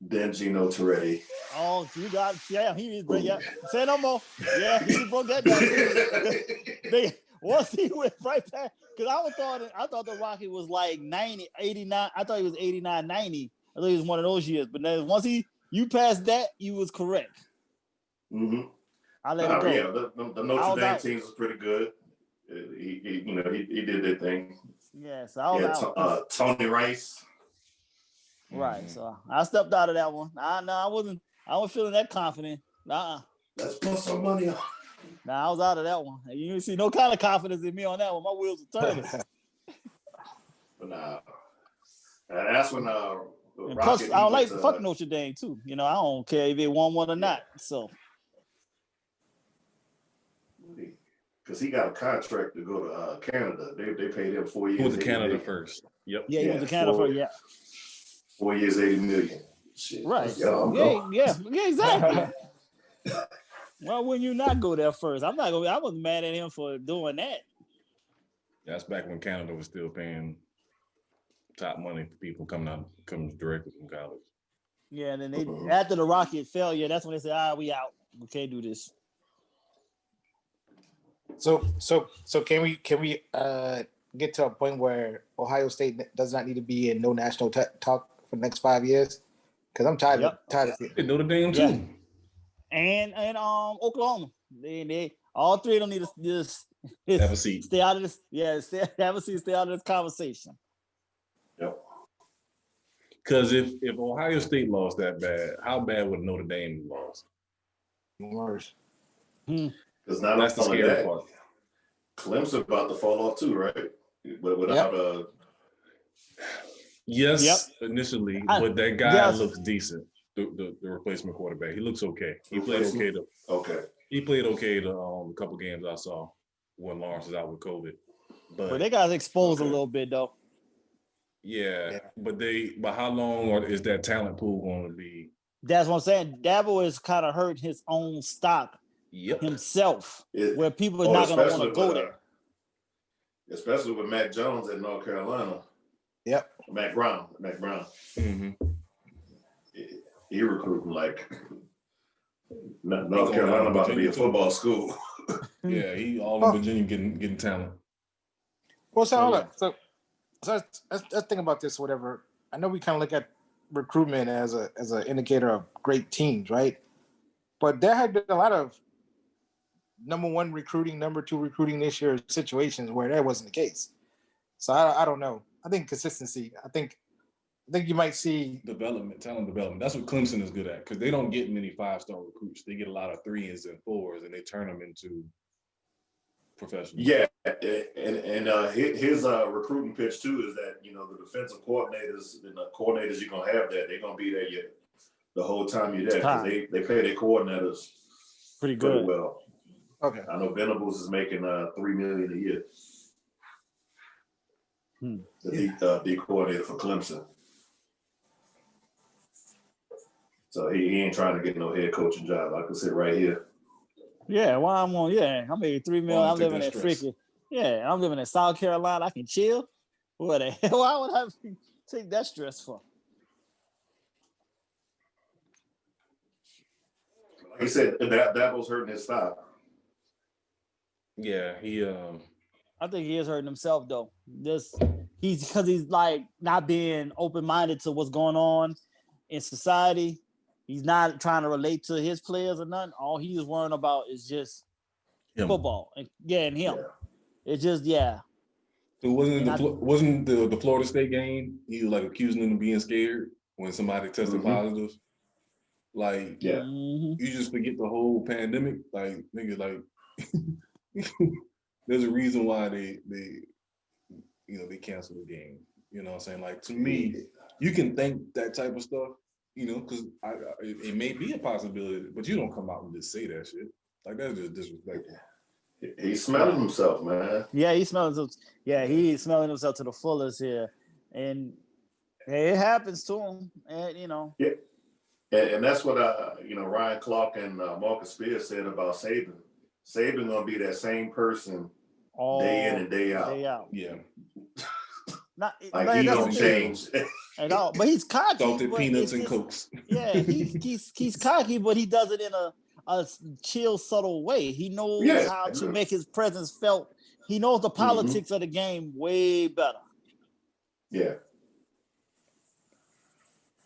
then Gino Torretti. Oh, you got say no more. Yeah, he broke that down. Once he went right back, because I thought the Rocket was like 90, 89. I thought he was 89, 90. I thought he was one of those years. But then once you passed that, you was correct. Mm-hmm. I let it go. Yeah, the Notre Dame teams was pretty good. He did their thing. Yes, I was out. Tony Rice. Right, so I stepped out of that one. I wasn't feeling that confident. Let's put some money on. I was out of that one. You didn't see no kind of confidence in me on that one. My wheels were turning. But that's when plus, I don't like fuck Notre Dame too. I don't care if they won one or not. So, because he got a contract to go to Canada. They paid him 4 years. He went to Canada first. Yep. Yeah, he went to Canada first. Yeah. 4 years, $80 million. Shit. Right. Yeah, exactly. Why wouldn't you not go there first? I wasn't mad at him for doing that. That's back when Canada was still paying top money for people coming directly from college. Yeah, and then after the Rocket failure, that's when they said, we out. We can't do this. So can we get to a point where Ohio State does not need to be in no national talk for the next 5 years? Because I'm tired of it. Notre Dame too. Yeah. And Oklahoma. They all three of them need to just have a seat. Stay out of this. Yeah, have a seat. Stay out of this conversation. Yep. Because if Ohio State lost that bad, how bad would Notre Dame lost? Worse. Because now that's the scary part. Clemson about to fall off too, right? But without Yes, initially, but that guy looks decent. The replacement quarterback, he looks okay. He played okay. He played okay the couple games I saw when Lawrence is out with COVID. But they got exposed a little bit though. Yeah, but how long is that talent pool going to be? That's what I'm saying. Dabo is kind of hurt his own stock himself, where people are not going to want to go there. Especially with Mac Jones at North Carolina. Yep. Mac Brown. Mm-hmm. He recruiting like North Carolina about to be a football school. Yeah, he all in Virginia getting talent. Well, so hold on. So let's think about this. Whatever. I know we kind of look at recruitment as an indicator of great teams, right? But there had been a lot of number one recruiting, number two recruiting this year situations where that wasn't the case. So I don't know. I think consistency. I think you might see talent development. That's what Clemson is good at because they don't get many 5-star recruits. They get a lot of 3s and 4s, and they turn them into professionals. Yeah, and his recruiting pitch too is that the defensive coordinators and the coordinators you're gonna have there, they're gonna be there the whole time you're there because they pay their coordinators pretty good. Well. Okay. I know Venables is making $3 million a year. The D coordinator for Clemson. So he ain't trying to get no head coaching job. I can sit right here. Yeah, well, I made $3 million. I'm living in freaking. Yeah, I'm living in South Carolina. I can chill. What the hell? Why would I take that stress for? Like he said, that was hurting his style. Yeah, I think he is hurting himself though. He's like not being open-minded to what's going on in society. He's not trying to relate to his players or nothing. All he is worrying about is just football and him. Yeah. It's just So wasn't the Florida State game? He was like accusing them of being scared when somebody tested positive. Like, you just forget the whole pandemic. Like, nigga, like there's a reason why they canceled the game. You know what I'm saying? Like, to me, you can think that type of stuff. Because it may be a possibility, but you don't come out and just say that shit. Like, that's just disrespectful. He's smelling himself, man. Yeah, he's smelling himself. Yeah, he's smelling himself to the fullest here. And it happens to him. And, Yeah. And that's what, Ryan Clark and Marcus Spears said about Saban. Saban going to be that same person day in and day out. Yeah. He don't change at all. But he's cocky. Salted peanuts and Cokes. Yeah, he's cocky, but he does it in a chill, subtle way. He knows how to make his presence felt. He knows the politics of the game way better. Yeah.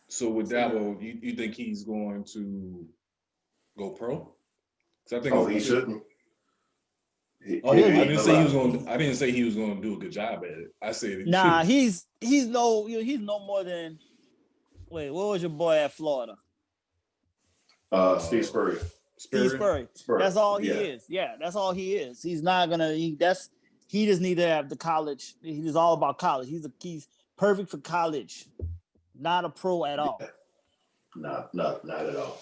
So with Dabo, you think he's going to go pro? I think he shouldn't. I didn't say he was going to do a good job at it. I said he's no more than. Wait, what was your boy at Florida? Steve Spurrier. Steve Spurrier. That's all he is. Yeah, that's all he is. He's not gonna. He just need to have the college. He's all about college. He's perfect for college. Not a pro at all. Not at all.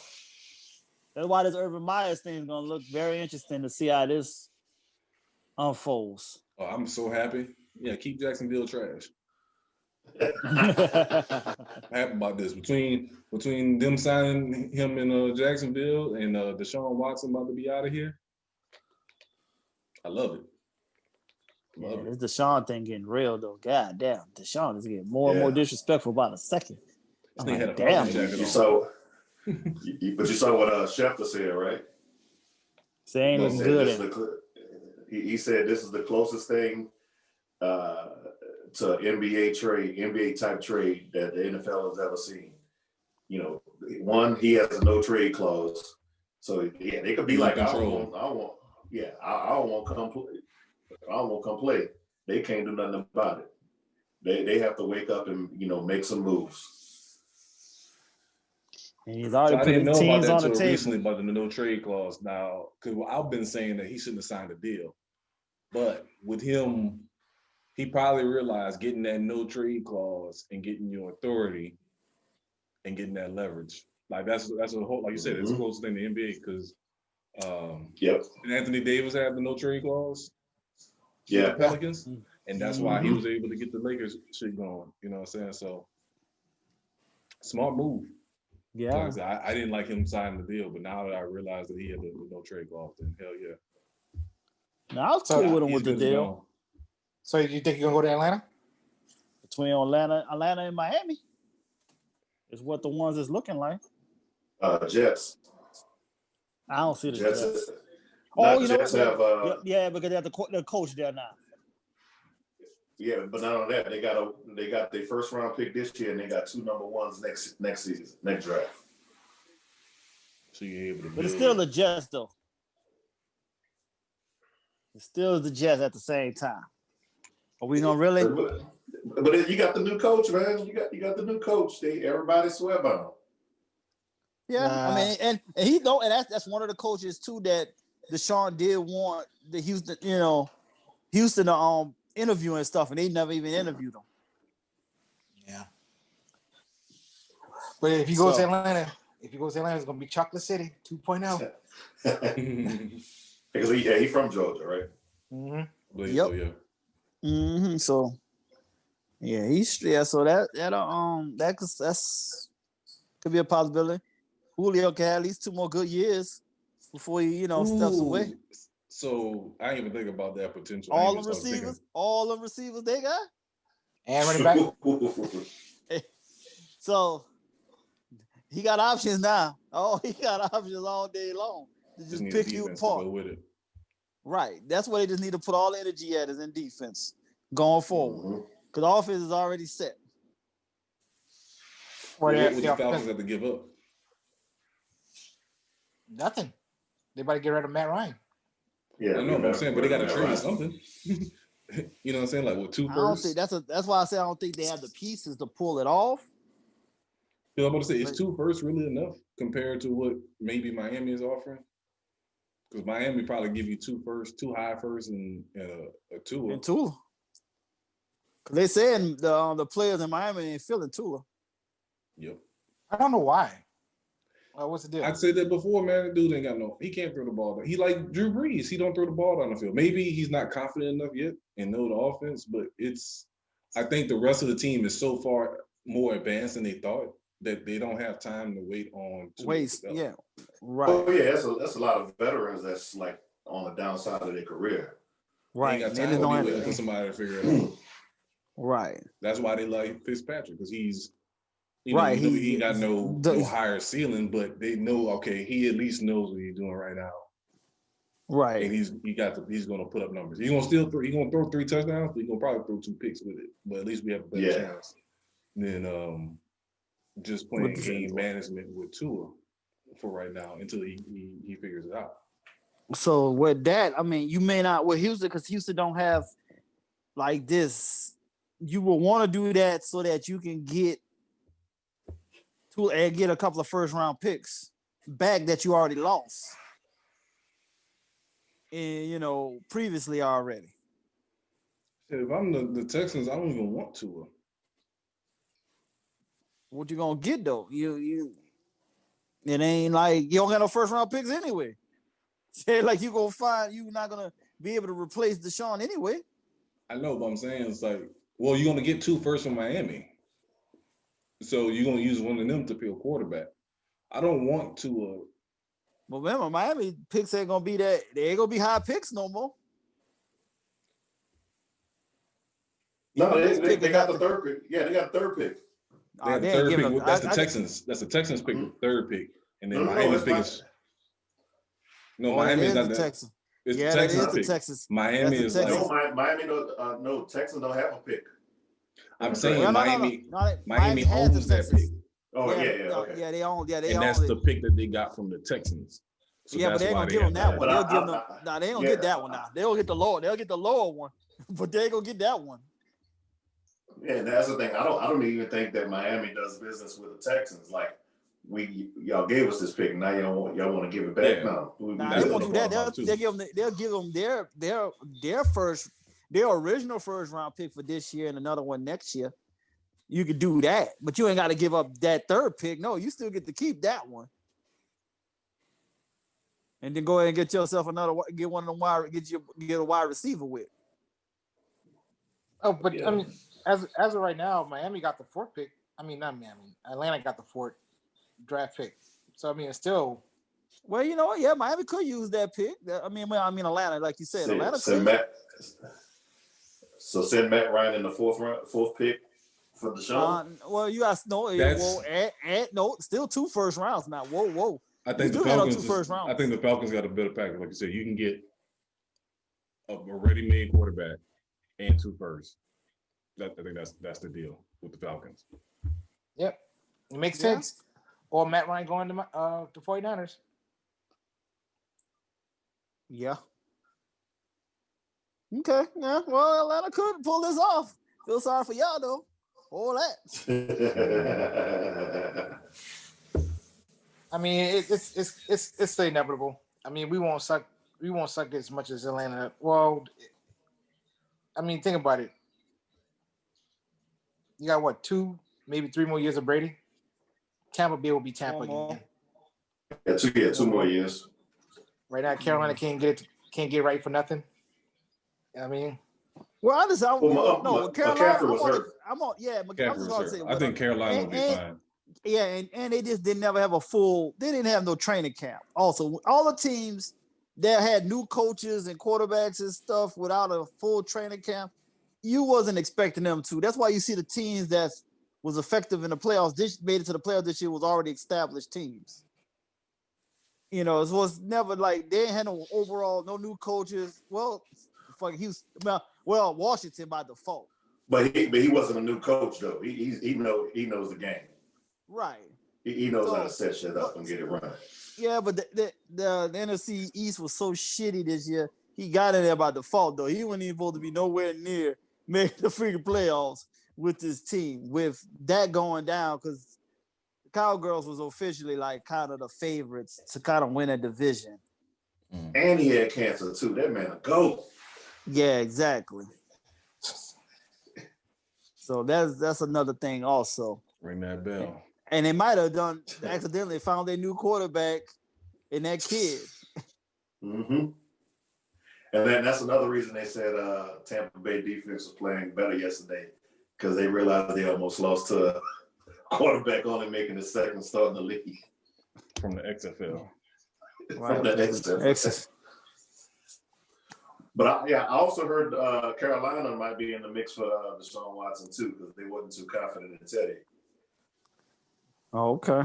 That's why this Urban Myers thing is gonna look very interesting to see how this unfolds. Oh, I'm so happy. Yeah, keep Jacksonville trash. I'm happy about this. Between them signing him in Jacksonville and Deshaun Watson about to be out of here, I love it. This Deshaun thing getting real though. God damn, Deshaun is getting more and more disrespectful by the second. I'm like, damn. You saw what Schefter said, right? Saying looking good. He said this is the closest thing to NBA type trade that the NFL has ever seen. One, he has a no trade clause, so they could be like, I don't want to come play. They can't do nothing about it. They have to wake up and make some moves. And he's already putting teams on the table. Recently about the no trade clause now, because I've been saying that he shouldn't have signed a deal, but with him, he probably realized getting that no trade clause and getting your authority and getting that leverage, like that's a whole, like you said, it's the closest thing to NBA because Anthony Davis had the no trade clause. Yeah, Pelicans, and that's why he was able to get the Lakers shit going. You know what I'm saying? So smart move. Yeah, so I didn't like him signing the deal, but now that I realize that he had the no trade clause, then hell yeah. No, I was cool with him with the deal. So you think you're gonna go to Atlanta? Between Atlanta and Miami is what the ones is looking like. Jets. I don't see the Jets. Jets have, because they have the coach there now. Yeah, but not only that, they got their first round pick this year, and they got 2 number 1s next season, next draft. So you're able to But it's build. still the Jets, though. It's still the Jets at the same time. Are we gonna really? But you got the new coach, man. You got the new coach. Everybody swear by him. Yeah, I mean, and he don't, and that's one of the coaches too that Deshaun did want the Houston, Houston to interview and stuff, and they never even interviewed him. Yeah. But if you go to Atlanta, it's gonna be Chocolate City 2.0. Because he's from Georgia, right? Mm-hmm. Yep. So, yeah. Mm-hmm. So, yeah, So that's could be a possibility. Julio can have at least 2 more good years before he, steps away. So I didn't even think about that potential. All the receivers they got. And running back. So he got options now. Oh, he got options all day long to just pick you apart. With it. Right. That's where they just need to put all the energy at is in defense going forward. Because the offense is already set. What would the Falcons have to give up? Nothing. They about to get rid of Matt Ryan. Yeah, I know what I'm saying, but they got to trade something. You know what I'm saying? Like with 2 firsts. That's why I say I don't think they have the pieces to pull it off. I'm about to say, is 2 firsts really enough compared to what maybe Miami is offering? Because Miami probably give you 2 firsts, 2 high firsts, and a Tua. And Tua. Because they saying the players in Miami ain't feeling Tua. Yep. I don't know why. What's the deal? I'd say that before, man. The dude ain't got he can't throw the ball. He like Drew Brees. He don't throw the ball down the field. Maybe he's not confident enough yet and know the offense, but I think the rest of the team is so far more advanced than they thought that they don't have time to wait on. Yeah, right. Oh yeah, that's a lot of veterans that's like on the downside of their career. Right. They ain't got time to wait for somebody to figure it out. Right. That's why they like Fitzpatrick, because he's right. He ain't got no higher ceiling, but they know, okay, he at least knows what he's doing right now. Right. And he's going to put up numbers. He's going to throw 3 touchdowns, but he's going to probably throw 2 picks with it. But at least we have a better chance than just playing game management with Tua for right now until he figures it out. So with that, I mean, you may not with Houston, because Houston don't have like this. You will want to do that so that you can get a couple of first round picks back that you already lost. And previously already. If I'm the Texans, I don't even want Tua. What you gonna get though? You it ain't like you don't got no first round picks anyway. Say like you're not gonna be able to replace Deshaun anyway. I know, but I'm saying it's like, well, you're gonna get 2 firsts from Miami. So you're gonna use one of them to pick a quarterback. I don't want to. But remember, Miami picks ain't gonna be that. They ain't gonna be high picks no more. No, they got the 3rd pick. Yeah, they got the 3rd pick. They have the 3rd pick. That's the Texans. That's the Texans pick the 3rd pick, and then Miami's pick is. No, Miami is not the Texans. It's the Texans pick. Texas. Miami is like. No, Miami. No, Texans don't have a pick. I'm saying Miami owns that pick. Oh okay. Yeah, they own. Yeah, they and own. That's the pick that they got from the Texans. So but they ain't gonna give them that one. They'll give them. No, they ain't gonna get that one now. They'll get the lower. They'll get the lower one, but they ain't gonna get that one. Yeah, that's the thing. I don't even think that Miami does business with the Texans. Like y'all gave us this pick. Now y'all want to give it back. No, they won't do that. They'll give them their first. Their original first round pick for this year and another one next year. You could do that, but you ain't got to give up that 3rd pick. No, you still get to keep that one, and then go ahead and get yourself get one of them get a wide receiver with. Oh, but I mean, as of right now, Miami got the 4th pick. I mean, not Miami. Atlanta got the 4th draft pick. So I mean, it's still. Well, you know what? Yeah, Miami could use that pick. I mean, Atlanta, like you said, Atlanta could. So send Matt Ryan in the 4th pick for Deshaun. Well, you guys know. No, still 2 first rounds now. Whoa. I think the Falcons. 2 first rounds. I think the Falcons got a better package. Like you said, you can get a ready-made quarterback and 2 firsts. I think that's the deal with the Falcons. Yep, it makes sense. Or Matt Ryan going to the 49ers. Yeah. Okay. Yeah. Well, Atlanta could pull this off. Feel sorry for y'all though. All that. I mean, it's inevitable. I mean, we won't suck as much as Atlanta. Well, I mean, think about it. You got what, 2, maybe 3 more years of Brady? Tampa Bay will be Tampa again. Yeah, 2 more years. Right now, Carolina can't get it right for nothing. I mean, well, honestly, Carolina McCaffrey was hurt. McCaffrey was hurt. I think Carolina will be fine. Yeah, and they just didn't never have they didn't have no training camp. Also, all the teams that had new coaches and quarterbacks and stuff without a full training camp, you wasn't expecting them to. That's why you see the teams that was effective in the playoffs, made it to the playoffs this year, was already established teams. You know, it was never like they ain't had no new coaches. Well, Washington by default. But he wasn't a new coach though. He knows the game. Right. He knows how to set shit up and get it running. Yeah, but the NFC East was so shitty this year. He got in there by default though. He wasn't even supposed to be nowhere near making the freaking playoffs with this team. With that going down, because the Cowgirls was officially like kind of the favorites to kind of win a division. And he had cancer too. That man a goat. Yeah, exactly. So that's another thing also. Ring that bell. And they might have accidentally found their new quarterback in that kid. Mm-hmm. And that's another reason they said Tampa Bay defense was playing better yesterday, because they realized they almost lost to a quarterback only making his second start in the league. From the XFL. From the XFL. But I also heard Carolina might be in the mix for Deshaun Watson too, because they wasn't too confident in Teddy. Oh, okay.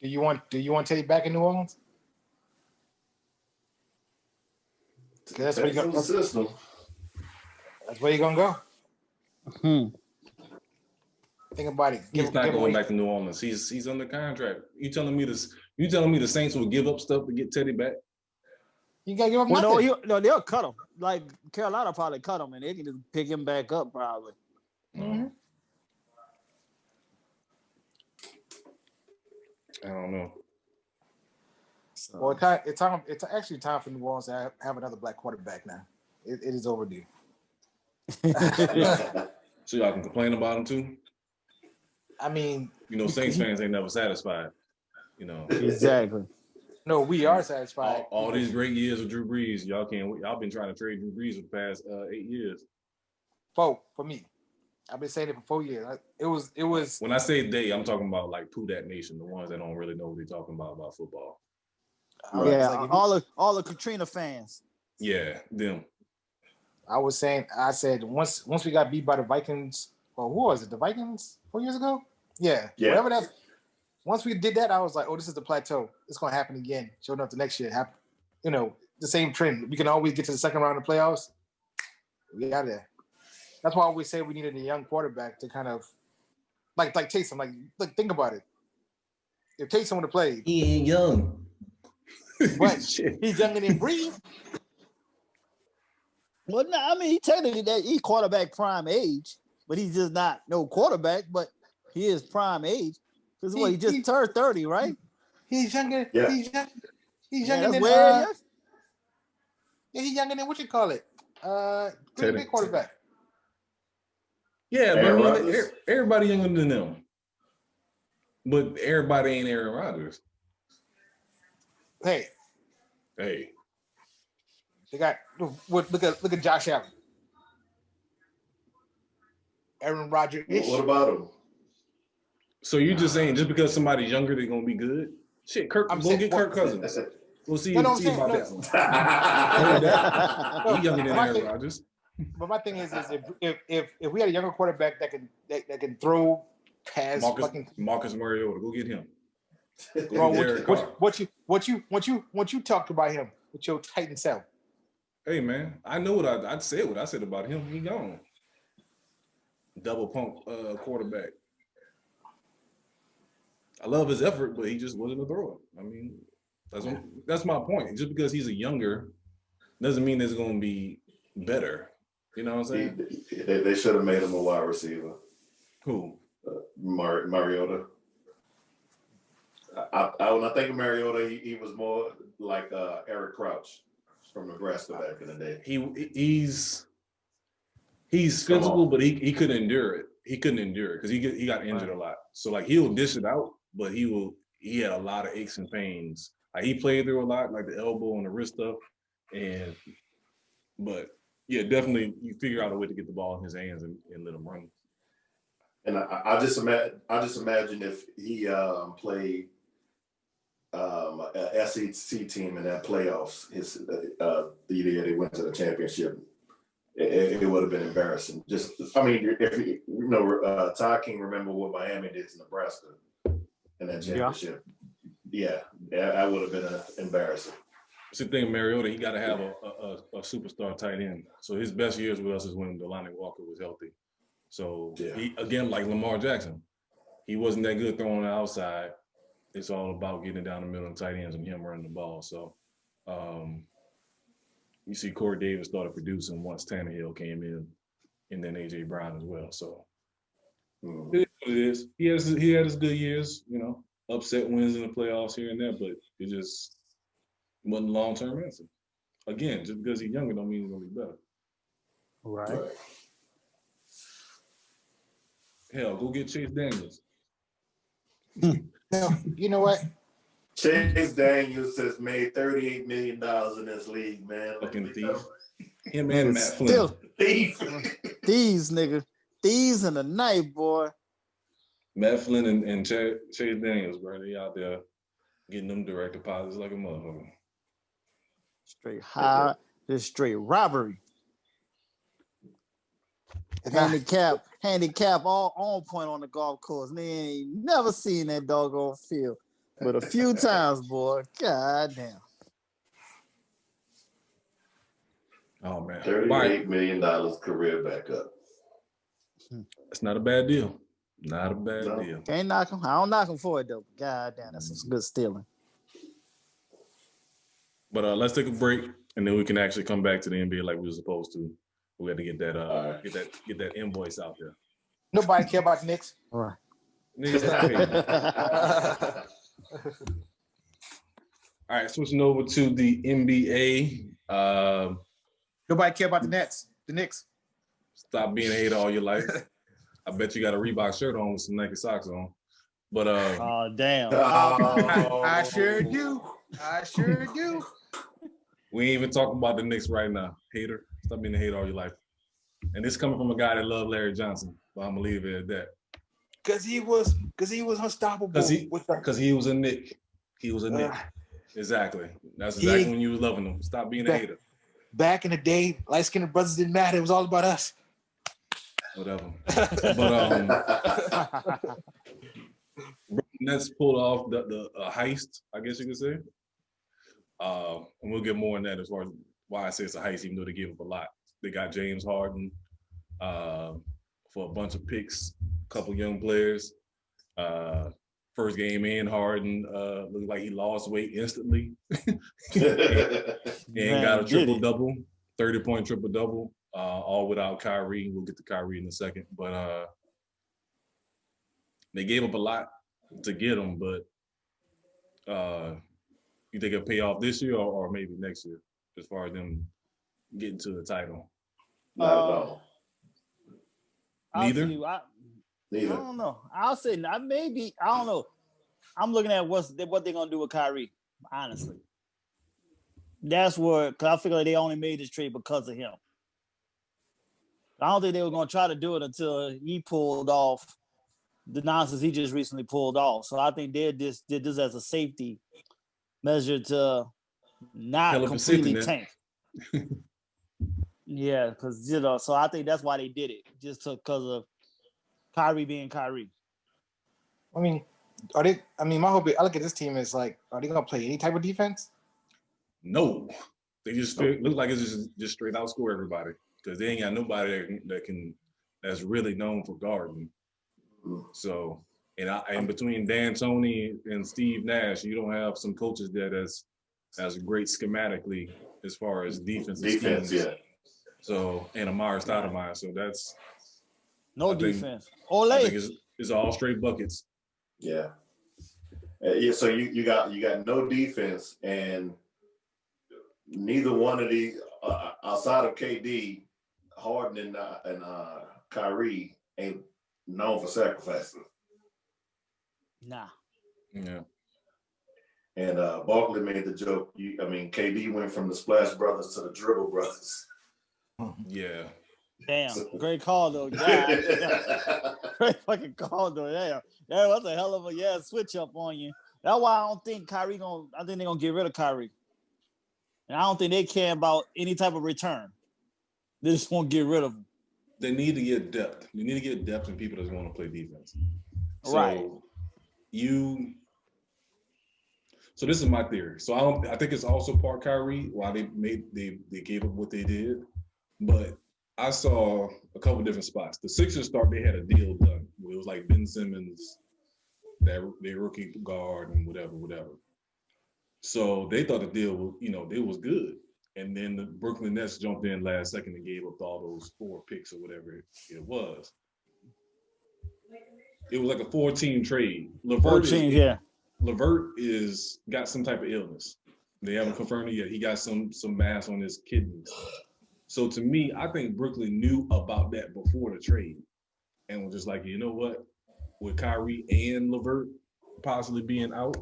Do you want Teddy back in New Orleans? That's where you're gonna go. Think about it. He's not going back to New Orleans. He's under contract. You telling me the Saints will give up stuff to get Teddy back? You gotta give up nothing. No, they'll cut him. Like Carolina probably cut him, and they can just pick him back up probably. Mm-hmm. I don't know. Well, it's actually time for New Orleans to have another black quarterback now. It is overdue. So y'all can complain about him too? I mean, Saints fans ain't never satisfied. Exactly. No, we are satisfied. All these great years of Drew Brees, y'all been trying to trade Drew Brees for the past 8 years. For me. I've been saying it for 4 years. It was. When I say they, I'm talking about like Pooh Dat Nation, the ones that don't really know what they're talking about football. Yeah, all the Katrina fans. Yeah, them. I said once we got beat by the Vikings, or who was it? The Vikings 4 years ago? Yeah. Whatever that. Once we did that, I was like, oh, this is the plateau. It's gonna happen again. Sure enough, the next year happened. The same trend. We can always get to the second round of the playoffs. We got there. That's why I always say we needed a young quarterback to kind of like Taysom. Like think about it. If Taysom would have played, he ain't young. But he's younger than Brees. Well, no, I mean, he's quarterback prime age, but he's just not no quarterback, but he is prime age. Because he just turned 30, right? He's younger. Yeah. He's younger than he's younger than what you call it? Green Bay quarterback. Yeah, but everybody younger than them. But everybody ain't Aaron Rodgers. Hey. They got look at Josh Allen. Aaron Rodgers. What about him? So you just saying just because somebody's younger, they're gonna be good? Shit, Kirk Cousins. We'll see about that one. He's younger than Aaron Rodgers. But my thing is if we had a younger quarterback that can throw past Marcus Mariota, go get him. What you talked about him with your Titan self? Hey man, I know what I said. What I said about him, he gone. Double pump quarterback. I love his effort, but he just wasn't a thrower. I mean, that's my point. Just because he's a younger, doesn't mean it's going to be better. You know what I'm saying? They should have made him a wide receiver. Who? Mariota. When I think of Mariota, he was more like Eric Crouch from Nebraska back in the day. He's physical, but he couldn't endure it. He couldn't endure it because he got injured a lot. So like he'll dish it out, but he had a lot of aches and pains. Like he played through a lot, like the elbow and the wrist stuff, but yeah, definitely you figure out a way to get the ball in his hands and let him run. And I just imagine if he played a SEC team in that playoffs, the year they went to the championship, it would have been embarrassing. Just, I mean, if Todd King remember what Miami did to Nebraska in that championship. Yeah, that would have been embarrassing. It's the thing, Mariota, he got to have a superstar tight end. So his best years with us is when Delanie Walker was healthy. So he, again, like Lamar Jackson, he wasn't that good throwing the outside. It's all about getting it down the middle and tight ends and him running the ball. So you see Corey Davis started producing once Tannehill came in, and then A.J. Brown as well. So it is what it is. He had his good years, upset wins in the playoffs here and there, but it just wasn't a long-term answer. Again, just because he's younger don't mean he's going to be better. Right. Hell, go get Chase Daniels. Now, you know what? Chase Daniels has made $38 million in this league, man. Fucking thief. Him and Matt Flynn. Still, Thief. thieves, nigga. Thieves in the night, boy. Matt Flynn and Chase Daniels, bro. They out there getting them direct deposits like a motherfucker. Just straight robbery. Handicap all on point on the golf course. They ain't never seen that doggone field. But a few times, boy. God damn. Oh, man. $38 million career backup. That's not a bad deal. Not a bad deal. Can't knock him. I don't knock him for it, though. God damn, that's some good stealing. But let's take a break, and then we can actually come back to the NBA like we were supposed to. We had to get that get that invoice out there. Nobody care about the Knicks. All right. All right, switching over to the NBA. Nobody care about the Nets. The Knicks. Stop being a hater all your life. I bet you got a Reebok shirt on with some Nike socks on. But oh damn. I sure do. We ain't even talking about the Knicks right now. Hater. Stop being a hater all your life. And this coming from a guy that loved Larry Johnson. But I'm gonna leave it at that. Because he was unstoppable. Because he was a Knick. He was a Knick. Exactly. That's exactly when you was loving him. Stop being a hater. Back in the day, light-skinned brothers didn't matter. It was all about us. Whatever. But Nets pulled off the heist, I guess you could say. And we'll get more on that as far as why I say it's a heist, even though they gave up a lot. They got James Harden for a bunch of picks, a couple young players. First game in, Harden looked like he lost weight instantly. And got a triple-double, 30-point triple-double, all without Kyrie. We'll get to Kyrie in a second. But they gave up a lot to get him, but you think it'll pay off this year or maybe next year as far as them getting to the title? Not at all. Neither? Neither. I don't know. I'll say maybe. I don't know. I'm looking at what they're gonna do with Kyrie. Honestly, that's where because I figure they only made this trade because of him. I don't think they were gonna try to do it until he pulled off the nonsense he just recently pulled off. So I think they did this as a safety measure to not completely tank. Yeah, because so I think that's why they did it, just because of Kyrie being Kyrie. I mean, my hope. I look at this team as like, are they gonna play any type of defense? No, they just look like it's just straight outscore everybody because they ain't got nobody that's really known for guarding. So, and between Dan Toney and Steve Nash, you don't have some coaches there that's as great schematically as far as defense. Yeah. So, and Amari Stoudemire. So that's no I think- defense. I think Ole. it's all straight buckets. Yeah. Yeah. So you got no defense, and neither one of these outside of KD, Harden and Kyrie ain't known for sacrificing. Nah. Yeah. And Barkley made the joke. KD went from the Splash Brothers to the Dribble Brothers. Yeah. Damn. Great call though. God. Great fucking call though. Yeah. That was a hell of a switch up on you. That's why I don't think I think they're gonna get rid of Kyrie. And I don't think they care about any type of return. They just won't get rid of him. They need to get depth. You need to get depth in people that want to play defense. Right. So this is my theory. So I think it's also part Kyrie why they gave up what they did. But I saw a couple different spots. The Sixers they had a deal done. It was like Ben Simmons, their rookie guard, and whatever. So they thought the deal, it was good. And then the Brooklyn Nets jumped in last second and gave up all those 4 picks or whatever it was. It was like a 4-team trade. LeVert is got some type of illness. They haven't confirmed it yet. He got some mass on his kidneys. So to me, I think Brooklyn knew about that before the trade and was just like, you know what? With Kyrie and LeVert possibly being out,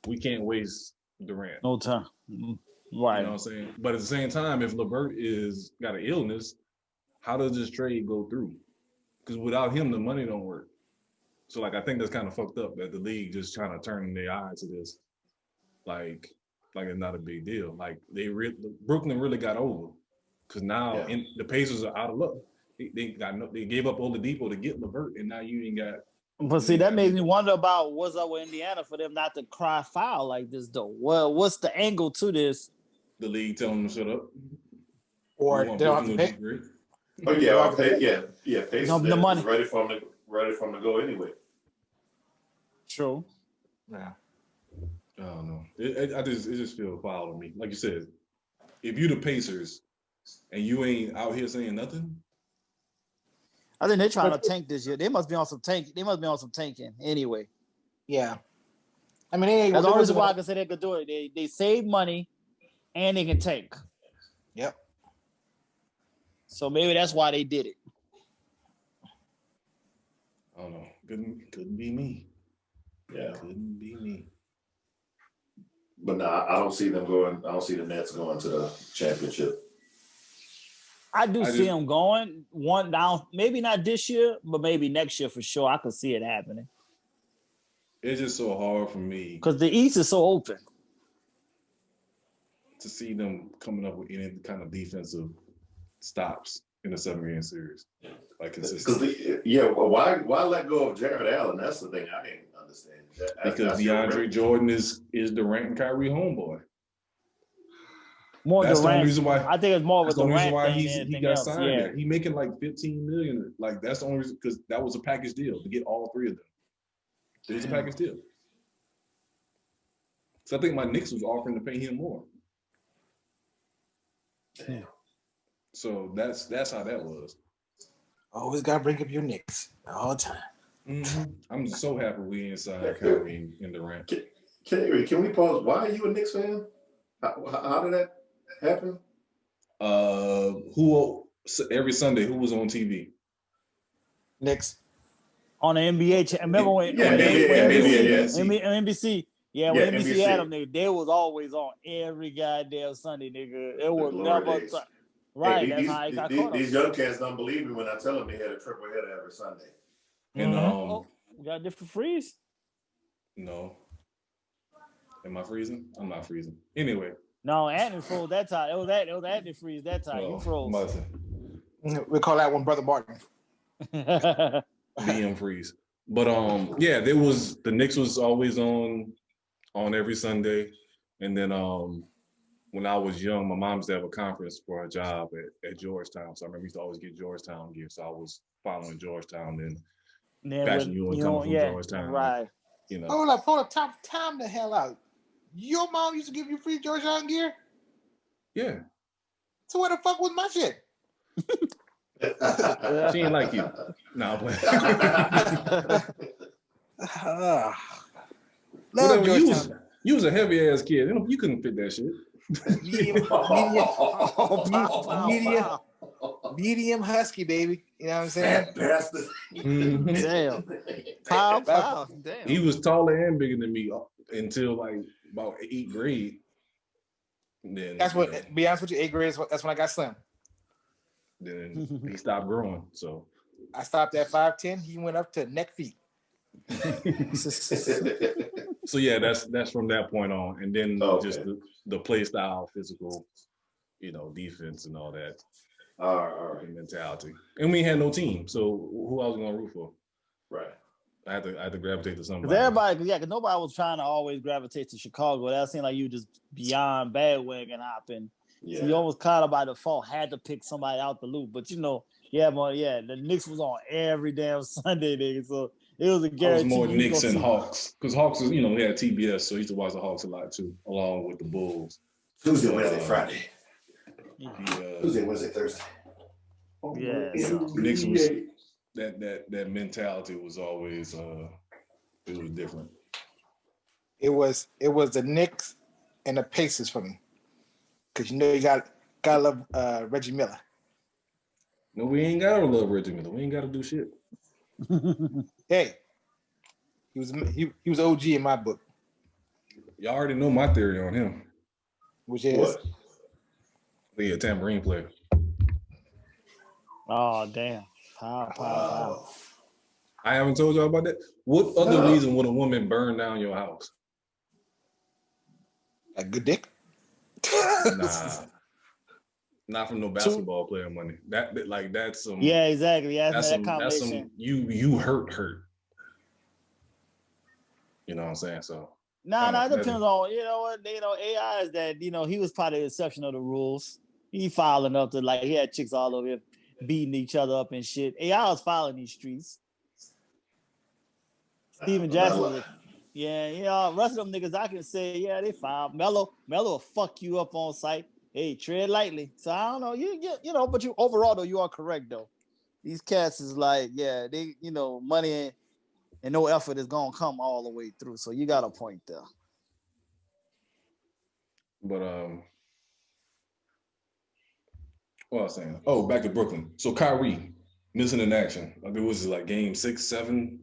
we can't waste Durant. No time. Right. You know what I'm saying? But at the same time, if LeVert got an illness, how does this trade go through? Because without him, the money don't work. So, I think that's kind of fucked up that the league just trying to turn their eye to this. Like it's not a big deal. Like, Brooklyn really got over. Because now the Pacers are out of luck. They gave up Oladipo to get LeVert, and now you ain't got. But see, that makes me wonder about what's up with Indiana for them not to cry foul like this, though. Well, what's the angle to this? The league telling them to shut up. Or they don't have to pay. Oh yeah. Pacers the money ready for them to go anyway. True. Yeah. I don't know. It just feels foul to me. Like you said, if you the Pacers and you ain't out here saying nothing. I think they're trying to tank this year. They must be on some tank. They must be on some tanking anyway. Yeah. I mean, that's the only reason why I can say they could do it. They save money and they can tank. Yep. So maybe that's why they did it. I don't know. Couldn't be me. Yeah. Couldn't be me. But no, I don't see them going. I don't see the Nets going to the championship. I see them going one down. Maybe not this year, but maybe next year for sure. I could see it happening. It's just so hard for me because the East is so open to see them coming up with any kind of defensive stops in a 7-game series. Like consistently. Why let go of Jared Allen? That's the thing I didn't understand. Because DeAndre Jordan is Durant and Kyrie homeboy. More that's Durant. The only reason why I think it's more with Durant. That's the only reason why he got signed there. He making like $15 million. Like that's the only reason because that was a package deal to get all 3 of them. It was a package deal. So I think my Knicks was offering to pay him more. Damn. So that's how that was. Always gotta bring up your Knicks all the time. Mm-hmm. I'm so happy we inside Kyrie and Durant. Can we pause? Why are you a Knicks fan? How did that happen? Every Sunday who was on TV? Knicks. On the NBA. Remember when NBC? Yeah, when NBC had them, they was always on every goddamn Sunday, nigga. It was never right. That's how I got caught up. These young cats don't believe me when I tell them they had a triple header every Sunday. And we got a different freeze. No. Am I freezing? I'm not freezing. Anyway. No, Anthony froze that time. It was Anthony freeze that time. You froze. We call that one Brother Martin. BM freeze. But the Knicks was always on every Sunday. And then when I was young, my mom used to have a conference for her job at Georgetown. So I remember we used to always get Georgetown gear. So I was following Georgetown and Fashion Ewing coming from Georgetown. Right. You know. Hold up, time the hell out. Your mom used to give you free Georgetown gear? Yeah. So where the fuck was my shit? She ain't like you. No, I'm playing. Whatever, you was a heavy ass kid. You couldn't fit that shit. Medium husky, baby. You know what I'm saying? Damn. Pow. Damn. He was taller and bigger than me until like about 8th grade. Then That's what. Be honest with you, 8th grade. That's when I got slim. Then he stopped growing. So I stopped at 5'10". He went up to neck feet. So yeah, that's from that point on, and then just the play style, physical, defense and all that. All right. Mentality, and we had no team, so who I was gonna root for? Right. I had to gravitate to somebody. Because nobody was trying to always gravitate to Chicago. That seemed like you just beyond bandwagon hopping. Yeah. So you almost kind of by default had to pick somebody out the loop. But the Knicks was on every damn Sunday, nigga. So it was a guarantee. It was more Knicks and Hawks, because Hawks was, we had TBS, so I used to watch the Hawks a lot too, along with the Bulls. Tuesday, Wednesday, Friday. Tuesday, Wednesday, Thursday. Yeah. Knicks was that mentality was always it was different. It was the Knicks and the Pacers for me, because you gotta love Reggie Miller. No, we ain't gotta love Reggie Miller. We ain't gotta do shit. Hey, he was OG in my book. Y'all already know my theory on him. Which is a tambourine player. Oh damn! Pow. I haven't told y'all about that. What other reason would a woman burn down your house? A good dick? Nah. Not from no basketball player money. That's some. Yeah, exactly. Yeah, that's that some you hurt. You know what I'm saying? So. Nah, it depends on AI is that he was part of the exception of the rules. He filing up to he had chicks all over here beating each other up and shit. AI was filing these streets. Steven Jackson was rest of them niggas I can say, they filed. Melo will fuck you up on site. Hey, tread lightly. So I don't know. But you overall though, you are correct though. These cats is they money and no effort is gonna come all the way through. So you got a point there. But what I was saying? Oh, back to Brooklyn. So Kyrie missing in action. I mean, was it game 6, 7?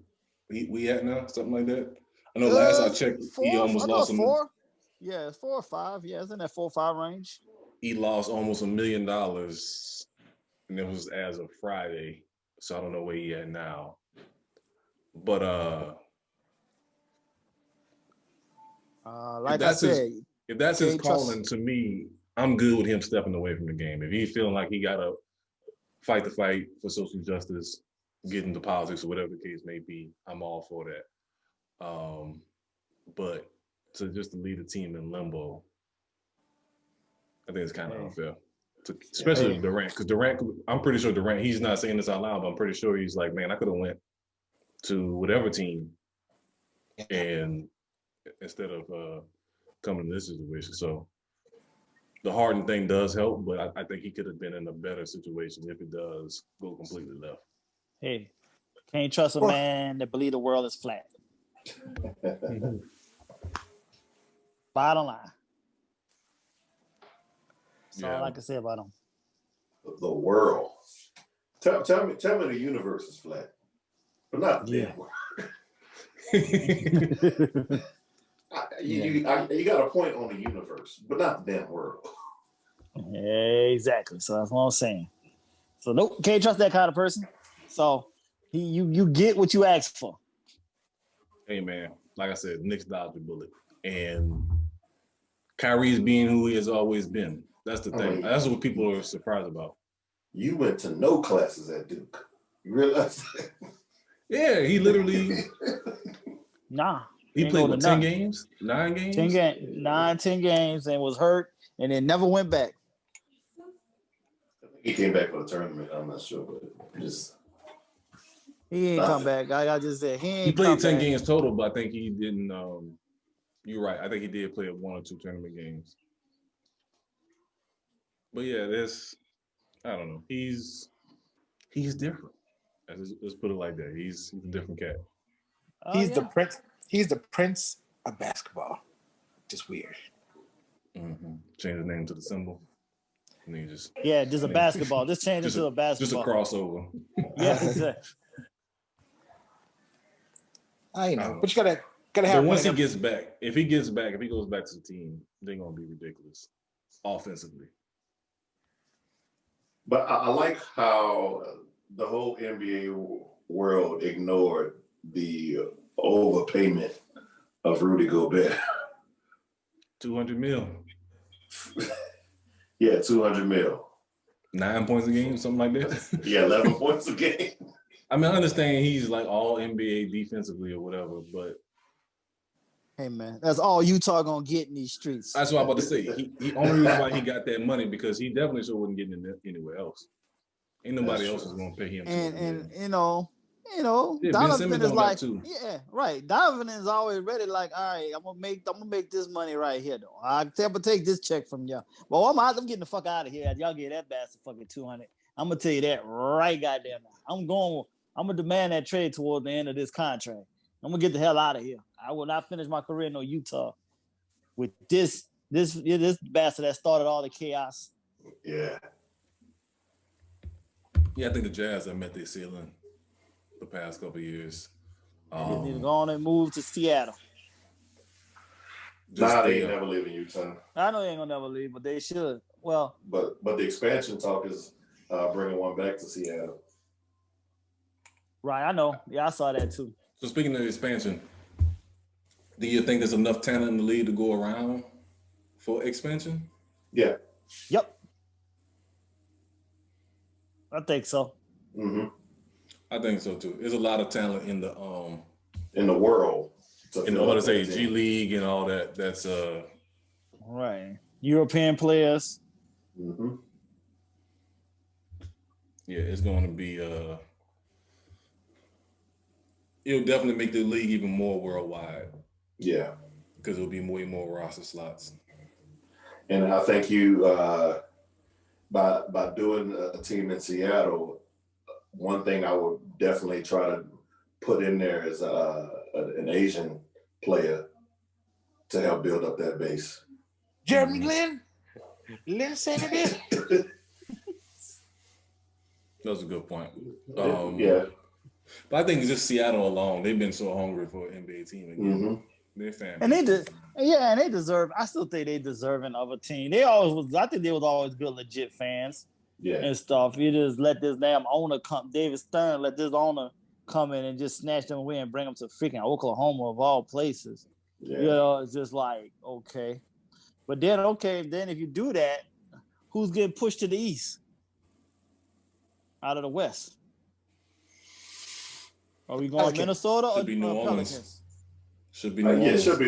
We at now, something like that. I know last I checked, he almost lost him. 4. Yeah, it's 4 or 5. Yeah, it's in that 4 or 5 range. He lost almost $1 million, and it was as of Friday. So I don't know where he at now. But like I said, if that's his calling, to me, I'm good with him stepping away from the game. If he's feeling like he gotta fight the fight for social justice, get into politics or whatever the case may be, I'm all for that. But to lead a team in limbo, I think it's kind of unfair. Especially with Durant, because Durant, I'm pretty sure Durant, he's not saying this out loud, but I'm pretty sure he's like, man, I could have went to whatever team and instead of coming to this situation. So the Harden thing does help, but I think he could have been in a better situation if it does go completely left. Hey, can't trust a man that believe the world is flat. Bottom line. That's all I can say about him. The world. Tell me the universe is flat, but not the damn world. You got a point on the universe, but not the damn world. Exactly. So that's what I'm saying. So nope, can't trust that kind of person. So you get what you asked for. Hey man, like I said, Knicks dodged the bullet, and Kyrie's being who he has always been. That's the thing. That's what people are surprised about. You went to no classes at Duke. You realize that? Yeah, he literally. Nah. He played with 10 games? 9 games? 10 games and was hurt and then never went back. He came back for the tournament. I'm not sure, but he ain't come back. I just said he played 10 games total, but I think he didn't You're right. I think he did play 1 or 2 tournament games. But yeah, I don't know. He's different. Let's put it like that. He's a different cat. He's the prince. He's the prince of basketball. Just weird. Mm-hmm. Change his name to the symbol. And then just a basketball. Just change it to a basketball. Just a crossover. Yeah, exactly. I know, but you gotta have. But once he gets back, if he goes back to the team, they're gonna be ridiculous offensively. But I like how the whole NBA world ignored the overpayment of Rudy Gobert. $200 million. Yeah, $200 million. 9 points a game, something like that. Yeah, 11 points a game. I mean, I understand he's like all NBA defensively or whatever, but hey man, that's all Utah gonna get in these streets. that's what I'm about to say. He only reason why he got that money because he definitely sure wouldn't get it anywhere else. Ain't nobody else is gonna pay him. And you know, yeah, Donovan is like, too. yeah, right. Donovan is always ready. Like, all right, I'm gonna make this money right here though. I'm gonna take this check from y'all. Well, I'm getting the fuck out of here. Y'all get that bastard fucking 200. I'm gonna tell you that right goddamn now. I'm gonna demand that trade toward the end of this contract. I'm gonna get the hell out of here. I will not finish my career in no Utah with this bastard that started all the chaos. Yeah. Yeah, I think the Jazz have met their ceiling the past couple of years. They need to go on and move to Seattle. They ain't never leaving Utah. I know they ain't gonna never leave, but they should. Well, but the expansion talk is bringing one back to Seattle. Right, I know. Yeah, I saw that too. So speaking of expansion, do you think there's enough talent in the league to go around for expansion? Yeah. Yep. I think so. Mm-hmm. I think so too. There's a lot of talent in the world. In order to say G League and all that. That's right. European players. Mm-hmm. Yeah, it's going to be it'll definitely make the league even more worldwide. Yeah, because it'll be way more roster slots. And I think you by doing a team in Seattle, one thing I would definitely try to put in there is an Asian player to help build up that base. Jeremy Lin said it. That's a good point. Yeah. But I think it's just Seattle alone. They've been so hungry for an NBA team again. Mm-hmm. They're fans. And they deserve. I still think they deserving of a team. They always was. I think they was always good, legit fans. Yeah. And stuff. You just let this damn owner come, David Stern, let this owner come in and just snatch them away and bring them to freaking Oklahoma of all places. Yeah. You know, it's just like, okay. But then, then if you do that, who's getting pushed to the east? Out of the west? Are we going Minnesota or New Orleans? Pelicans? Should be New Orleans. Yeah, it should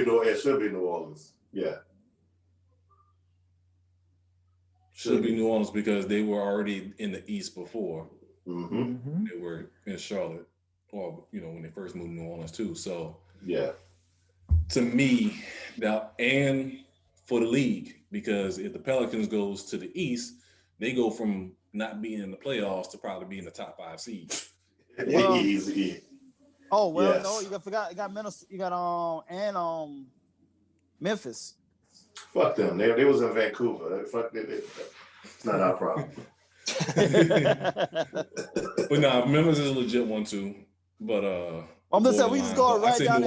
be New Orleans. Yeah. Should be New Orleans because they were already in the East before. Mm-hmm. They were in Charlotte, or when they first moved to New Orleans too. So yeah, to me now, and for the league, because if the Pelicans goes to the East, they go from not being in the playoffs to probably being the top 5 seed. Well, easy. Oh well, yes. No, you forgot. You got Minnesota. You got Memphis. Fuck them. They was in Vancouver. Fuck it. It's not our problem. But nah, Memphis is a legit one too. But I'm just saying we just going right down.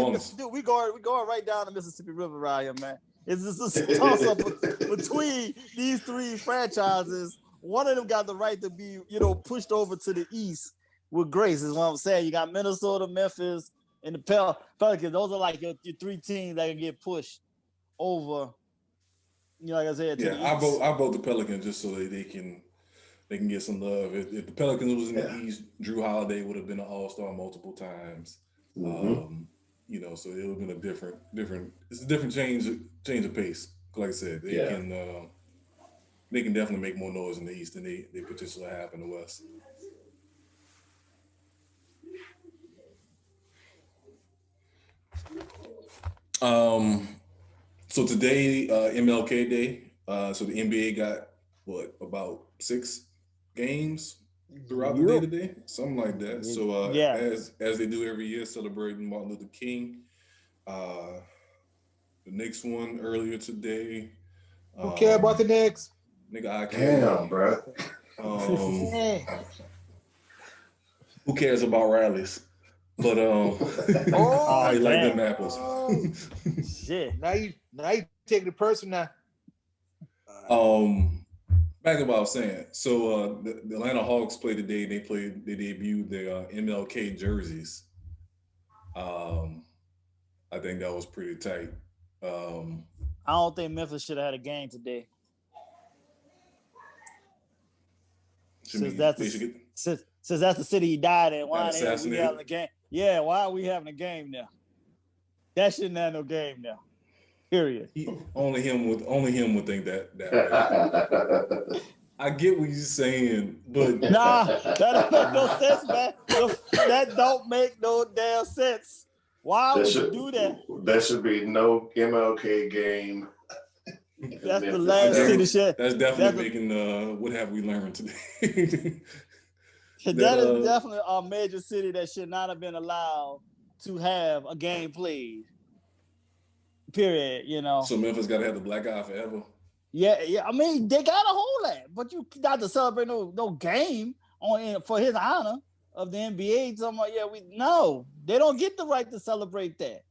We going right down the Mississippi River right here, man. It's just a toss up between these 3 franchises. One of them got the right to be, pushed over to the east with grace. Is what I'm saying. You got Minnesota, Memphis, and the Pelicans. Those are like your 3 teams that can get pushed over. Like I said, I vote the Pelicans just so that they can get some love. If the Pelicans was in the East, Drew Holiday would have been an All-Star multiple times. Mm-hmm. So it would have been a different. It's a different change of pace. Like I said, they can definitely make more noise in the East than they potentially have in the West. So today, MLK Day. So the NBA got about 6 games throughout the day today, something like that. So as they do every year, celebrating Martin Luther King. The Knicks won earlier today. Who care about the Knicks? Nigga, I care. Damn, bro. Who cares about rallies? But I like them apples. Shit. Now you take the person now. Back to what I was saying. So the Atlanta Hawks played today. They debuted their MLK jerseys. I think that was pretty tight. I don't think Memphis should have had a game today. Since that's the city he died in, why are we having a game? Yeah, why are we having a game now? That shouldn't have no game now. Period. Only him would think that way. I get what you're saying, but nah, that don't make no sense, man. That don't make no damn sense. Why would you do that? There should be no MLK game. That's the last city shit. That's definitely making what have we learned today? That is definitely a major city that should not have been allowed to have a game played. Period. You know. So Memphis got to have the black eye forever. Yeah. I mean, they got a whole lot, but you got to celebrate no game for his honor of the NBA. They don't get the right to celebrate that.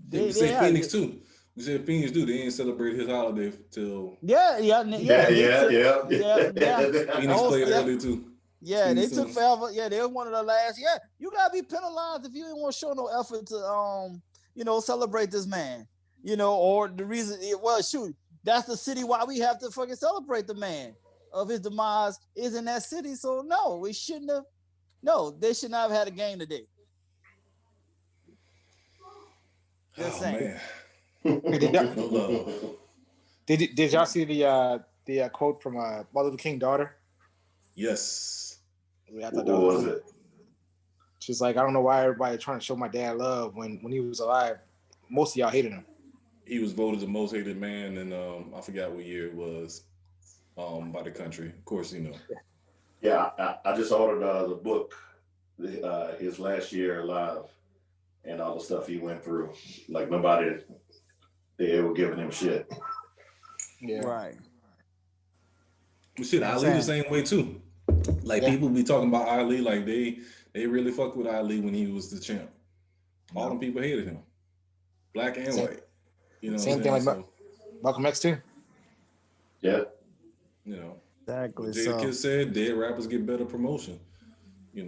They said Phoenix too. You said Phoenix do. They didn't celebrate his holiday till. Yeah. Phoenix played early too. Yeah, they took forever. Yeah, they were one of the last. Yeah, you gotta be penalized if you didn't want to show no effort to celebrate this man. Or the reason. Well, shoot, that's the city why we have to fucking celebrate the man of his demise is in that city. So no, we shouldn't have. No, they should not have had a game today. Just saying. Man. Did y'all see the quote from Martin Luther King's daughter? Yes. Yeah, what was it? She's like, I don't know why everybody trying to show my dad love when he was alive. Most of y'all hated him. He was voted the most hated man, and I forgot what year it was by the country. Of course, Yeah, I just ordered the book, his last year alive, and all the stuff he went through. Like nobody, they were giving him shit. Yeah, right. But shit, Ali the same way too. Like people be talking about Ali, like they really fucked with Ali when he was the champ. All them people hated him, black and white. Same thing like Malcolm X too. Yeah. Exactly. Jada Kiss said, dead rappers get better promotion. They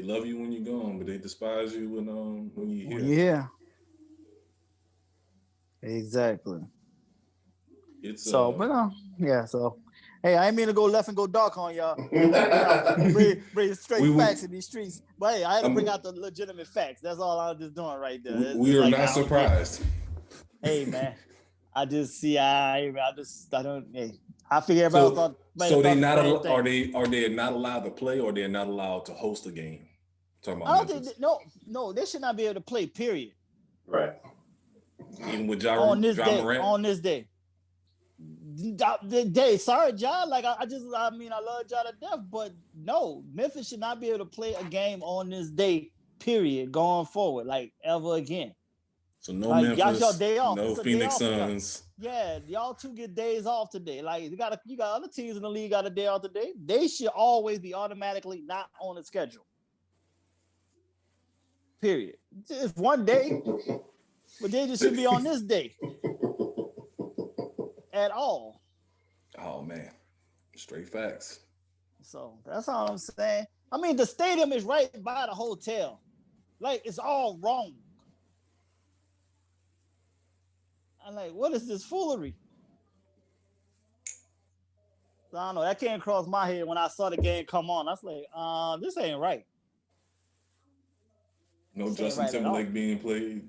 love you when you're gone, but they despise you when you're here. Yeah. Exactly. It's So hey, I ain't mean to go left and go dark on y'all. bring straight facts in these streets. But hey, I had to bring out the legitimate facts. That's all I'm just doing right there. We are not surprised. Hey man, I just see. I don't. Hey, I figure everybody thought. So they not are they not allowed to play, or they're not allowed to host a game? Talking about I don't think no, they should not be able to play. Period. Right. Even with on this day. Morant? On this day. Sorry, John. Like I love John to death, but no, Memphis should not be able to play a game on this day. Period. Going forward, like ever again. So no Memphis, y'all day off. no Phoenix Suns. Yeah, y'all two get days off today. Like you got other teams in the league got a day off today. They should always be automatically not on the schedule. Period. Just one day, but they just should be on this day. At all. Oh man, straight facts. So that's all I'm saying. I mean, the stadium is right by the hotel. Like it's all wrong. I'm like, what is this foolery? So I don't know. That came across my head when I saw the game come on. I was like, this ain't right. No Justin Timberlake being played.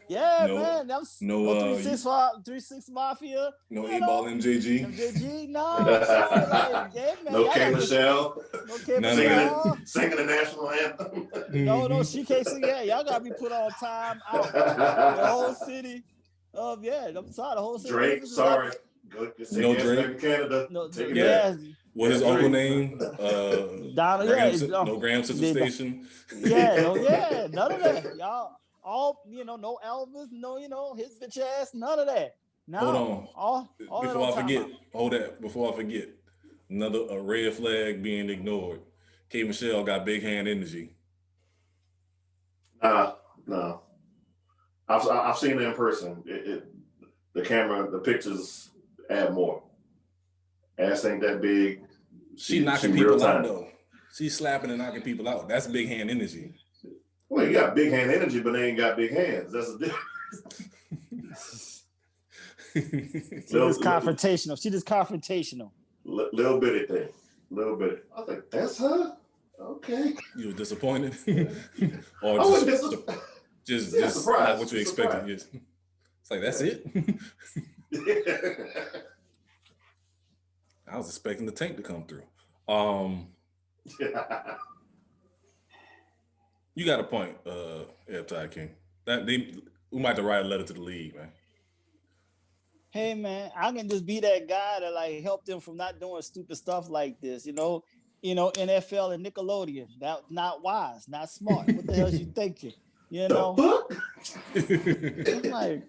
Yeah, No, man. no, 3-6 Mafia. no You 8-Ball know, MJG. MJG. No, I'm saying like, yeah, man. No y'all K gotta Michelle no K None of Michelle. singing the national anthem. No, she can't sing. Yeah, y'all gotta be put on time out. The whole city of I'm sorry, the whole city. Drake, sorry. Go sing No Yes, Drake. Baby Canada. No, Take it yeah. What his uncle name? Donald, No Graham Sister Station. Yeah, none of that. Y'all all no Elvis, no his bitch ass, none of that. No. Hold on. All Before I forget, before I forget, a red flag being ignored. K Michelle got big hand energy. No. I've seen it in person. The camera, the pictures add more. Ass ain't that big. She knocking people out though. She's slapping and knocking people out. That's big hand energy. Well, you got big hand energy, but they ain't got big hands. That's the difference. She just confrontational. Little bitty thing. Little bitty. I was like, that's her? Okay. You were disappointed? Or just not what you expected. Yes. It's like, that's it? I was expecting the tank to come through. You got a point, Ty King. We might have to write a letter to the league, man. Hey man, I can just be that guy that like help them from not doing stupid stuff like this. NFL and Nickelodeon. That's not wise, not smart. What the hell is you thinking? I'm like,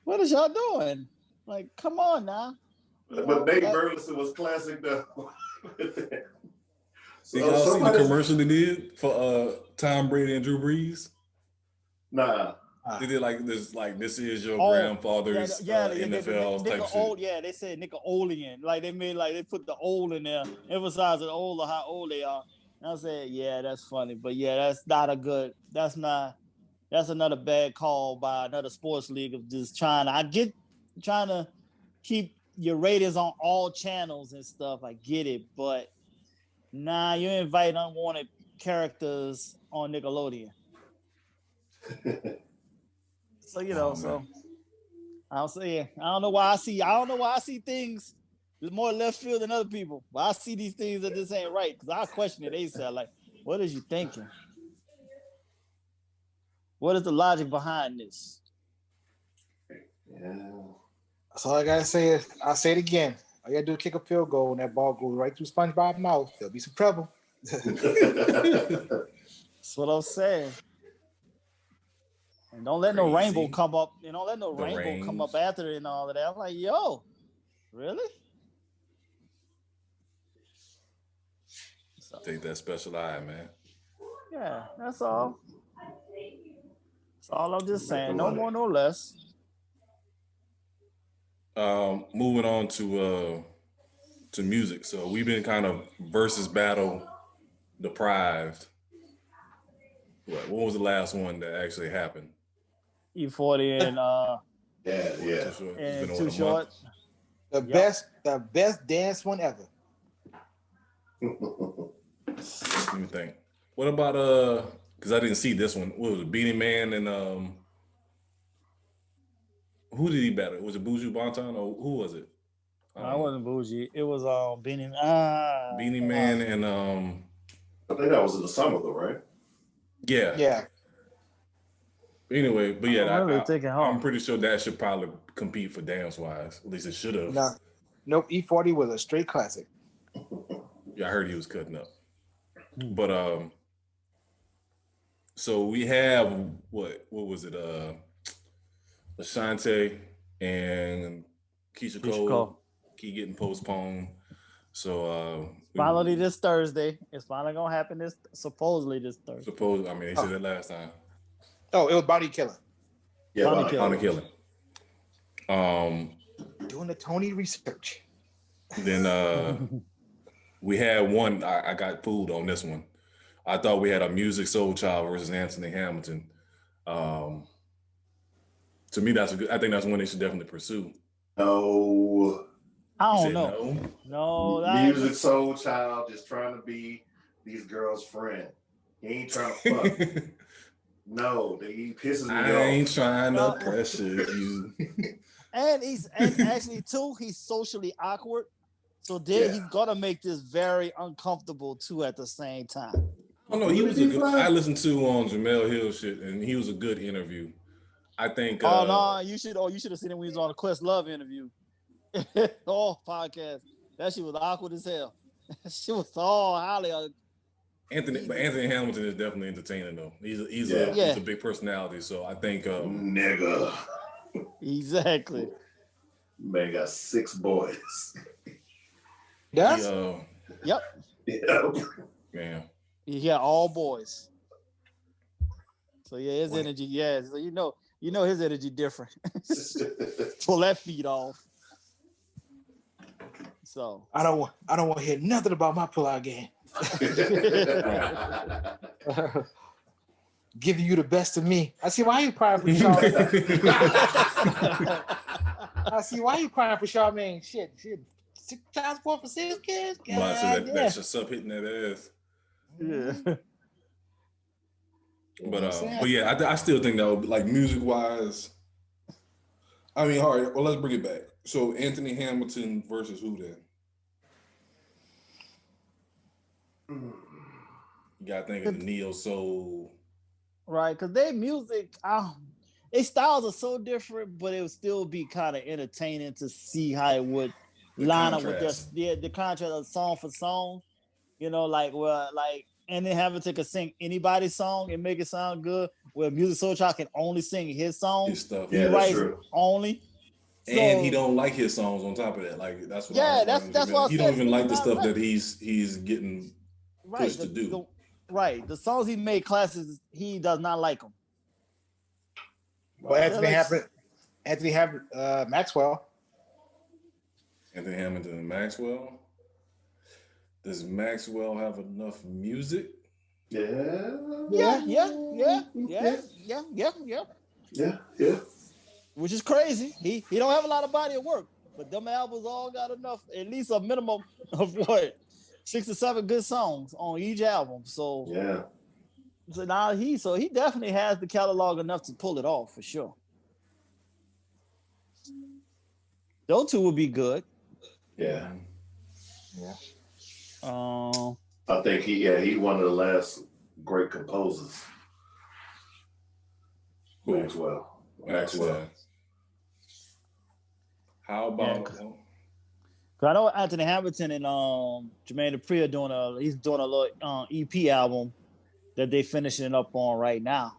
what is y'all doing? Like, come on now. But Dave Burleson was classic though. Did y'all see the commercial they did for Tom Brady and Drew Brees? Nah. They did this is your grandfather's NFL type shit. They said Nickelodeon. Like they put the old in there, emphasizing how old they are. And I said, yeah, that's funny, but that's another bad call by another sports league of just trying to keep your ratings on all channels and stuff. I get it, but nah, you invite unwanted characters on Nickelodeon. So I'll say I don't know why I see things more left field than other people. But I see these things that this ain't right because I question it. They say like, what is you thinking? What is the logic behind this? Yeah. That's all I gotta say is I'll say it again. All you gotta do is kick a field goal and that ball goes right through SpongeBob's mouth. There'll be some trouble. That's what I'm saying. And don't let no rainbow come up. Don't let no rainbow come up after it and all of that. I'm like, yo, really? Take that special eye, man. Yeah, that's all. That's all I'm just saying. No more, no less. Moving on to music. So we've been kind of versus battle deprived. What was the last one that actually happened? E40 and yeah. And Too Short. The best dance one ever. Let me think. What about because I didn't see this one. What was it? Beanie Man and who did he battle? Was it Buju Banton or who was it? I wasn't Bougie. It was Beanie Man and I think that was in the summer though, right? Yeah. Yeah. Anyway, but yeah, I'm pretty sure that should probably compete for dance wise. At least it should have. No. Nope. E40 was a straight classic. Yeah, I heard he was cutting up. But so we have what was it? Ashanti and Keisha Cole keep getting postponed. So finally this Thursday. It's finally gonna happen supposedly this Thursday. I mean, they said it last time. Oh, it was Bonnie Killer. Yeah, Bonnie Killer. Doing the Tony research. Then we had one. I got fooled on this one. I thought we had a Music Soul Child versus Anthony Hamilton. To me, I think that's one they should definitely pursue. No. I don't know. No. Music Soul Child just trying to be these girls' friend. He ain't trying to fuck. No, he pisses me I off. ain't trying to pressure you. And actually too, he's socially awkward. So he's gonna make this very uncomfortable too at the same time. Oh no, he was a good. I listened to on Jamel Hill shit, and he was a good interview. I think. You should have seen him when he was on the Quest Love interview. Podcast. That shit was awkward as hell. She was so highly. Anthony Hamilton is definitely entertaining though. He's a big personality, so I think. Nigga. Exactly. Man got 6 boys. Yes. Yep. Yeah. He got all boys. So yeah, his energy. Yeah. So you know his energy different. Pull that feet off. So I don't want to hear nothing about my pull-out game. Giving you the best of me. I see why you crying for Charlamagne. I see why you crying for Charlamagne. Shit. 6 child support for 6 kids. That's just up hitting that ass. yeah. But yeah, I still think that would be, like, music wise. I mean, all right. Well, let's bring it back. So Anthony Hamilton versus who then? You gotta think of the neo soul. Right, because their music, their styles are so different, but it would still be kind of entertaining to see how it would line up with the contrast of song for song. You know, and then Hamilton could sing anybody's song and make it sound good. Where Music Soul Child can only sing his song. His stuff. He writes only. And he don't like his songs on top of that. Like that's what. Yeah, that's what I said. He don't even like the stuff that he's getting pushed to do. The songs he made classes, he does not like them. Well, Anthony Maxwell. Anthony Hamilton and Maxwell. Does Maxwell have enough music? Yeah. Which is crazy. He don't have a lot of body of work, but them albums all got enough, at least a minimum of 6 to 7 good songs on each album. So now he definitely has the catalog enough to pull it off for sure. Those two would be good. Yeah. I think he one of the last great composers. Maxwell. How about? I know Anthony Hamilton and Jermaine Dupri are doing a little EP album that they finishing up on right now.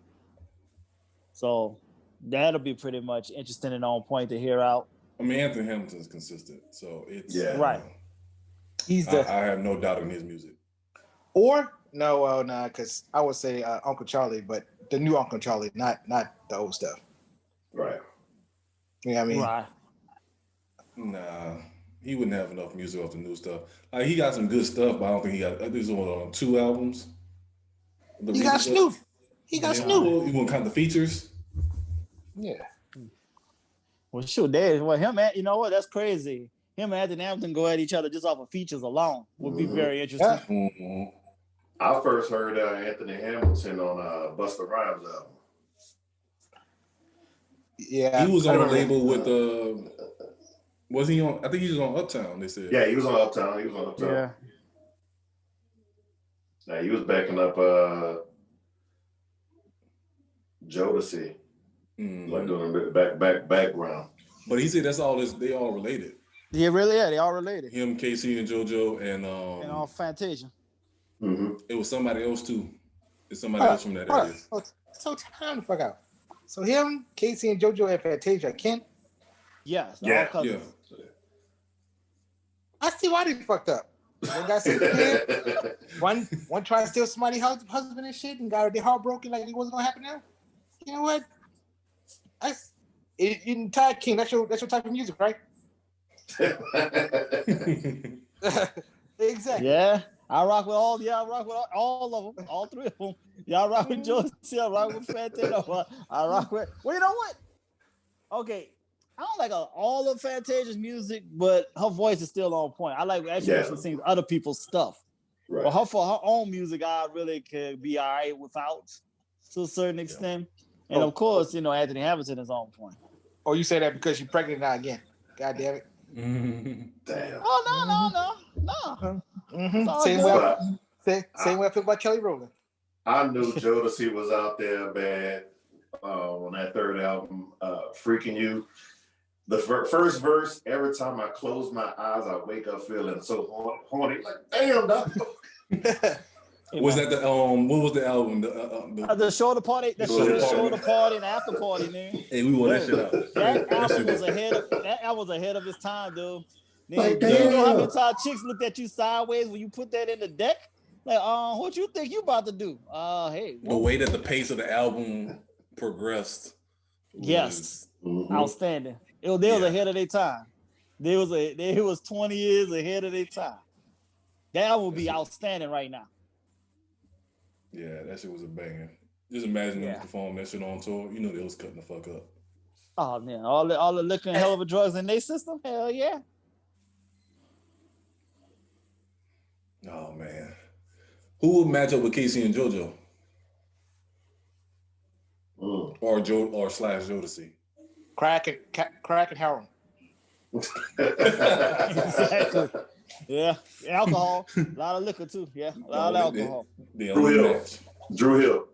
So that'll be pretty much interesting and on point to hear out. I mean, Anthony Hamilton's consistent, so it's right. I have no doubt in his music. Or because I would say Uncle Charlie, but the new Uncle Charlie, not the old stuff. Right. You know what I mean? Right. Nah, he wouldn't have enough music off the new stuff. Like he got some good stuff, but I don't think he got. I think he's on 2 albums. He got Snoop. He You want to count the features? Yeah. Well, shoot, you know what? That's crazy. Him and Anthony Hamilton go at each other just off of features alone would be very interesting. Yeah. I first heard Anthony Hamilton on Busta Rhymes album. Yeah, he was on a label with was he on? I think he was on Uptown. They said. Yeah, he was on Uptown. Yeah. Now he was backing up Jodeci, like doing a bit background. But he said that's all. They all related. Yeah, really. Yeah, they all related. Him, KC, and JoJo, and all Fantasia. Mm-hmm. It was somebody else too. It's somebody else from that area. So time to fuck out. So him, Casey, and JoJo and Fantasia, Ken. Yes. Yeah. I see why they fucked up. One got sick kid. One trying to steal somebody's husband and shit, and got their heart broken like it wasn't gonna happen now. You know what? In Ty King, that's your type of music, right? Exactly. Yeah. I rock with all of them, all 3 of them. Y'all rock with Josie, I rock with Fantasia. I rock with. Well, you know what? Okay, I don't like all of Fantasia's music, but her voice is still on point. I like when she sings other people's stuff. Right. But for her own music, I really could be all right without. to a certain extent. And of course, Anthony Hamilton is on point. Oh, you say that because you're pregnant now again. God damn it. Damn. Oh, no. Mm-hmm. Same way I feel about Kelly Rowland. I knew Jodeci was out there bad on that third album, Freaking You. The first verse, every time I close my eyes, I wake up feeling so horny. Like, damn, dog. Was that the what was the album? The shoulder party, shoulder party and after party, man. Hey, we wore that shit out. That album was ahead of its time, dude. Like, you know how many times chicks looked at you sideways when you put that in the deck? Like, what you think you about to do? Hey. The way that the pace of the album progressed. Yes. Outstanding. They was ahead of their time. They was 20 years ahead of their time. That would be outstanding right now. Yeah, that shit was a banger. Just imagine them performing that shit on tour. You know they was cutting the fuck up. Oh man, all the liquor and hell of a drugs in their system. Hell yeah. Oh man, who would match up with Casey and JoJo? Or Jodeci? Crack and heroin. Exactly. Yeah, alcohol. A lot of liquor too. Yeah, a lot of alcohol. Drew Hill.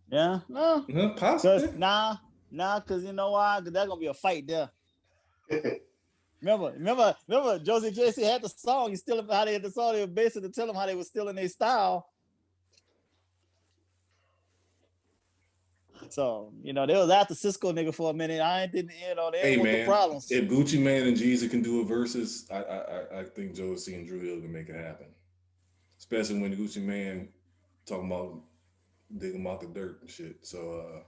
Yeah, no. Possibly. Nah, because you know why? Because that's gonna be a fight there. Remember, Josie JC had the song. You still how they had the song. They were basically to tell them how they were stealing their style. So, they was after Cisco nigga for a minute. I didn't, they want the problems. If Gucci Mane and Jeezy can do a versus, I think Josie and Drew Hill can make it happen. Especially when Gucci Mane talking about digging out the dirt and shit. So,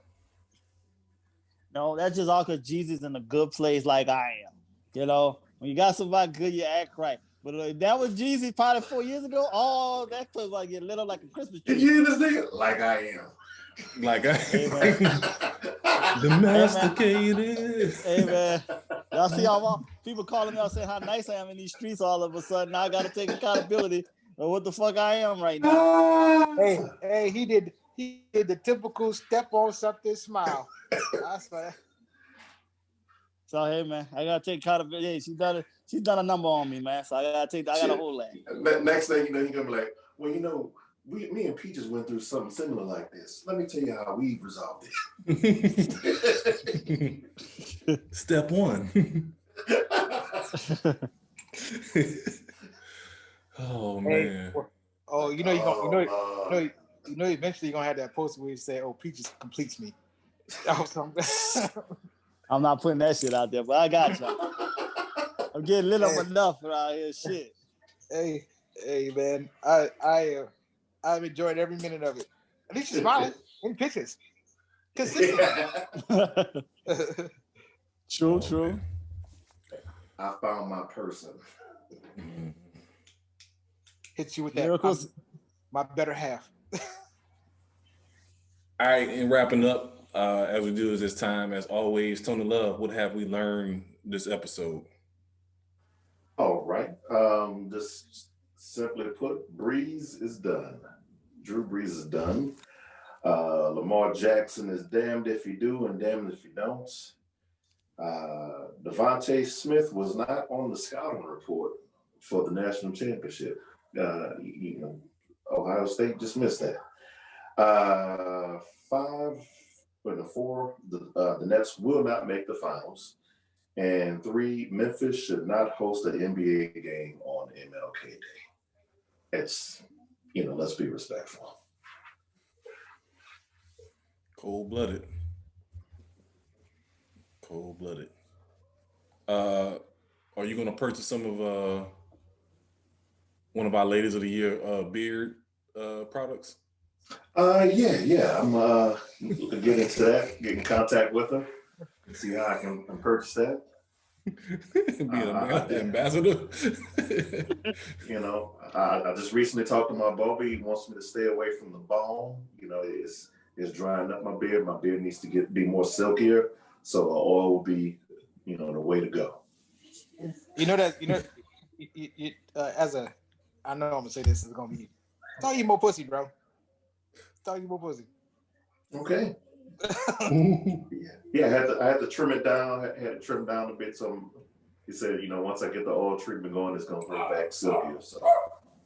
no, that's just all because Jeezy's in a good place like I am. When you got somebody good, you act right. But if that was Jeezy probably 4 years ago, that place like get lit up like a Christmas tree. Did you hear this nigga? Like I am. Like I domesticated. Hey man, y'all see how people calling me out saying how nice I am in these streets all of a sudden. Now I gotta take accountability of what the fuck I am right now. Hey, he did the typical step on something smile. I swear. So hey man, I gotta take accountability. Hey, she's done a number on me, man. So I gotta hold that. Next thing you know, you're gonna be like, well, me and Peaches went through something similar like this. Let me tell you how we've resolved it. Step one. Oh man. Eventually you're gonna have that poster where you say, "Oh, Peaches completes me." I'm not putting that shit out there, but I got y'all. I'm getting lit up enough around here. Shit. Hey, man. I've enjoyed every minute of it. At least you're smiling in pictures. Consistent. True. I found my person. Hit you with that. Miracles. My better half. All right, and wrapping up, as we do this time, as always, Tony Love, what have we learned this episode? All right. Just simply put, Breeze is done. Drew Brees is done. Lamar Jackson is damned if you do and damned if you don't. Devontae Smith was not on the scouting report for the national championship. Ohio State just missed that. 4, the Nets will not make the finals. And 3, Memphis should not host an NBA game on MLK Day. It's, let's be respectful. Cold-blooded. Are you going to purchase some of one of our Ladies of the Year beard products? Yeah. I'm getting into that, get in contact with her, see how I can purchase that. Be an ambassador. I just recently talked to my barber. He wants me to stay away from the balm. It's drying up my beard. My beard needs to be more silkier. So oil will be, the way to go. You know I know I'm gonna say this is gonna be. Start eating more pussy, bro. Start eating more pussy. Okay. Yeah, I had to trim it down. I had to trim down a bit. So he said, once I get the oil treatment going, it's gonna grow back silkier. So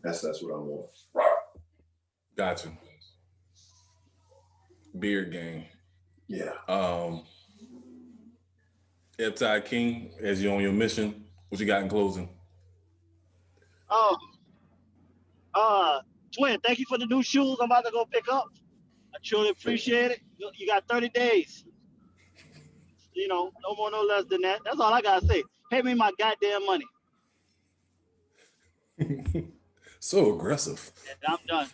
that's what I want. Gotcha. Beard game. Yeah. Eptide King, as you're on your mission, what you got in closing? Twin, thank you for the new shoes I'm about to go pick up. I truly appreciate it. You got 30 days. No more, no less than that. That's all I gotta say. Pay me my goddamn money. So aggressive. And I'm done.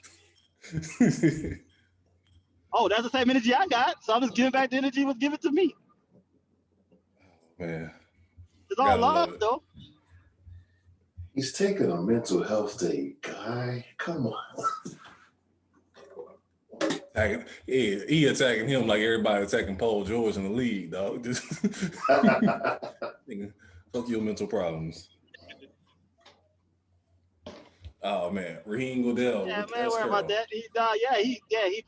Oh, that's the same energy I got. So I'm just giving back the energy was given to me. Man. It's all love, though. He's taking a mental health day, guy. Come on. He attacking him like everybody attacking Paul George in the league, dog. Just fuck your mental problems. Oh man, Raheem Goodell. Yeah, man, worry about that. He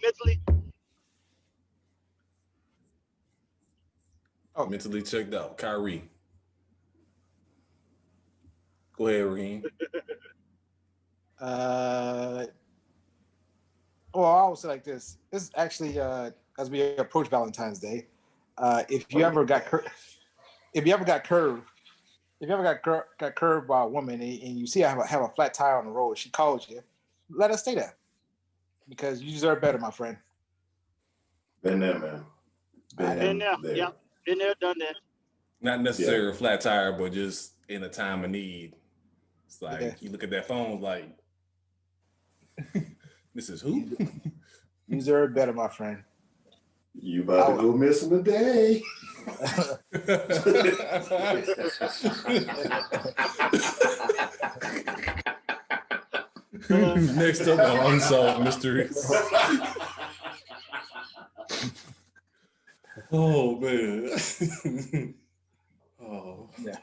mentally. Mentally checked out. Kyrie. Go ahead, Raheem. Well, I would say like this. This is actually as we approach Valentine's Day. If you ever got curved by a woman and you see I have a flat tire on the road, she calls you, let her stay there because you deserve better, my friend. Been there, man. Been there. Yeah. Been there, done that. Not necessarily a flat tire, but just in a time of need. It's like you look at that phone like, this is who? You deserve better, my friend. You about to go missing a day. Next up on Unsolved Mysteries. Oh man. Oh yeah.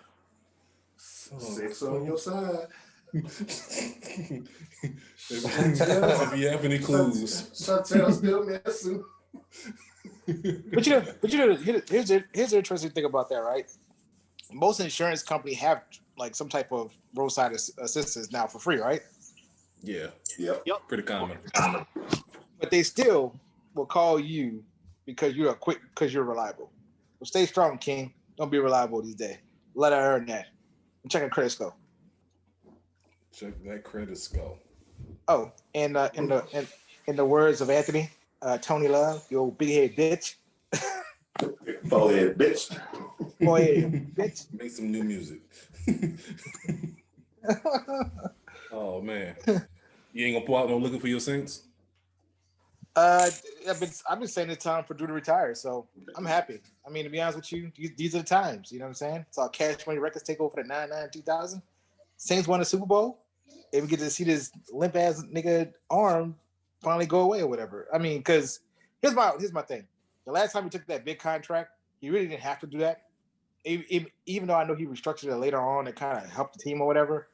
Six on your side. If you have any clues. Chantel still missing. But here's the interesting thing about that, right? Most insurance companies have like some type of roadside assistance now for free, right? Yeah. Yep. Pretty common. But they still will call you because you're reliable. So stay strong, King. Don't be reliable these days. Let her earn that. And check her credit score. Check that credit score. Oh, and in the words of Anthony, Tony Love, you old big head bitch. Forehead bitch. Forehead bitch. Make some new music. Oh man. You ain't gonna pull out no looking for your Saints? I've been saying it's time for Drew to retire, so I'm happy. I mean, to be honest with you, these are the times. You know what I'm saying? Saw Cash Money Records take over the 99-2000. Saints won the Super Bowl, and we get to see this limp ass nigga arm finally go away or whatever. I mean, because here's my thing. The last time he took that big contract, he really didn't have to do that. Even though I know he restructured it later on and kind of helped the team or whatever,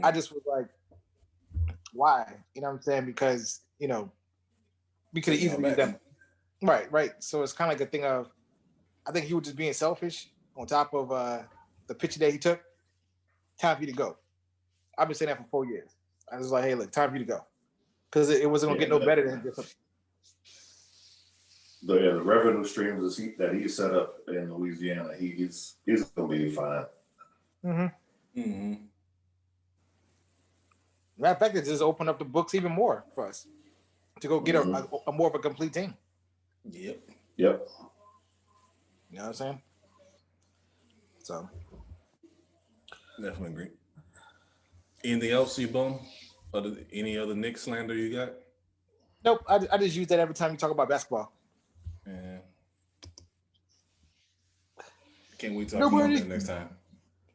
I just was like, why? You know what I'm saying? Because we could have easily done that. Right. So it's kind of like a thing of, I think he was just being selfish on top of the picture that he took. Time for you to go. I've been saying that for 4 years. I was like, hey, look, time for you to go. Because it wasn't going to get no better than this. The revenue streams that he set up in Louisiana, he's going to be fine. Mm-hmm. Mm-hmm. Matter of fact, it just opened up the books even more for us to go get a more of a complete team. Yep. You know what I'm saying? So. Definitely agree. Anything else you bum? Any other Knicks slander you got? Nope. I just use that every time you talk about basketball. Yeah. Can't wait to talk about that next time.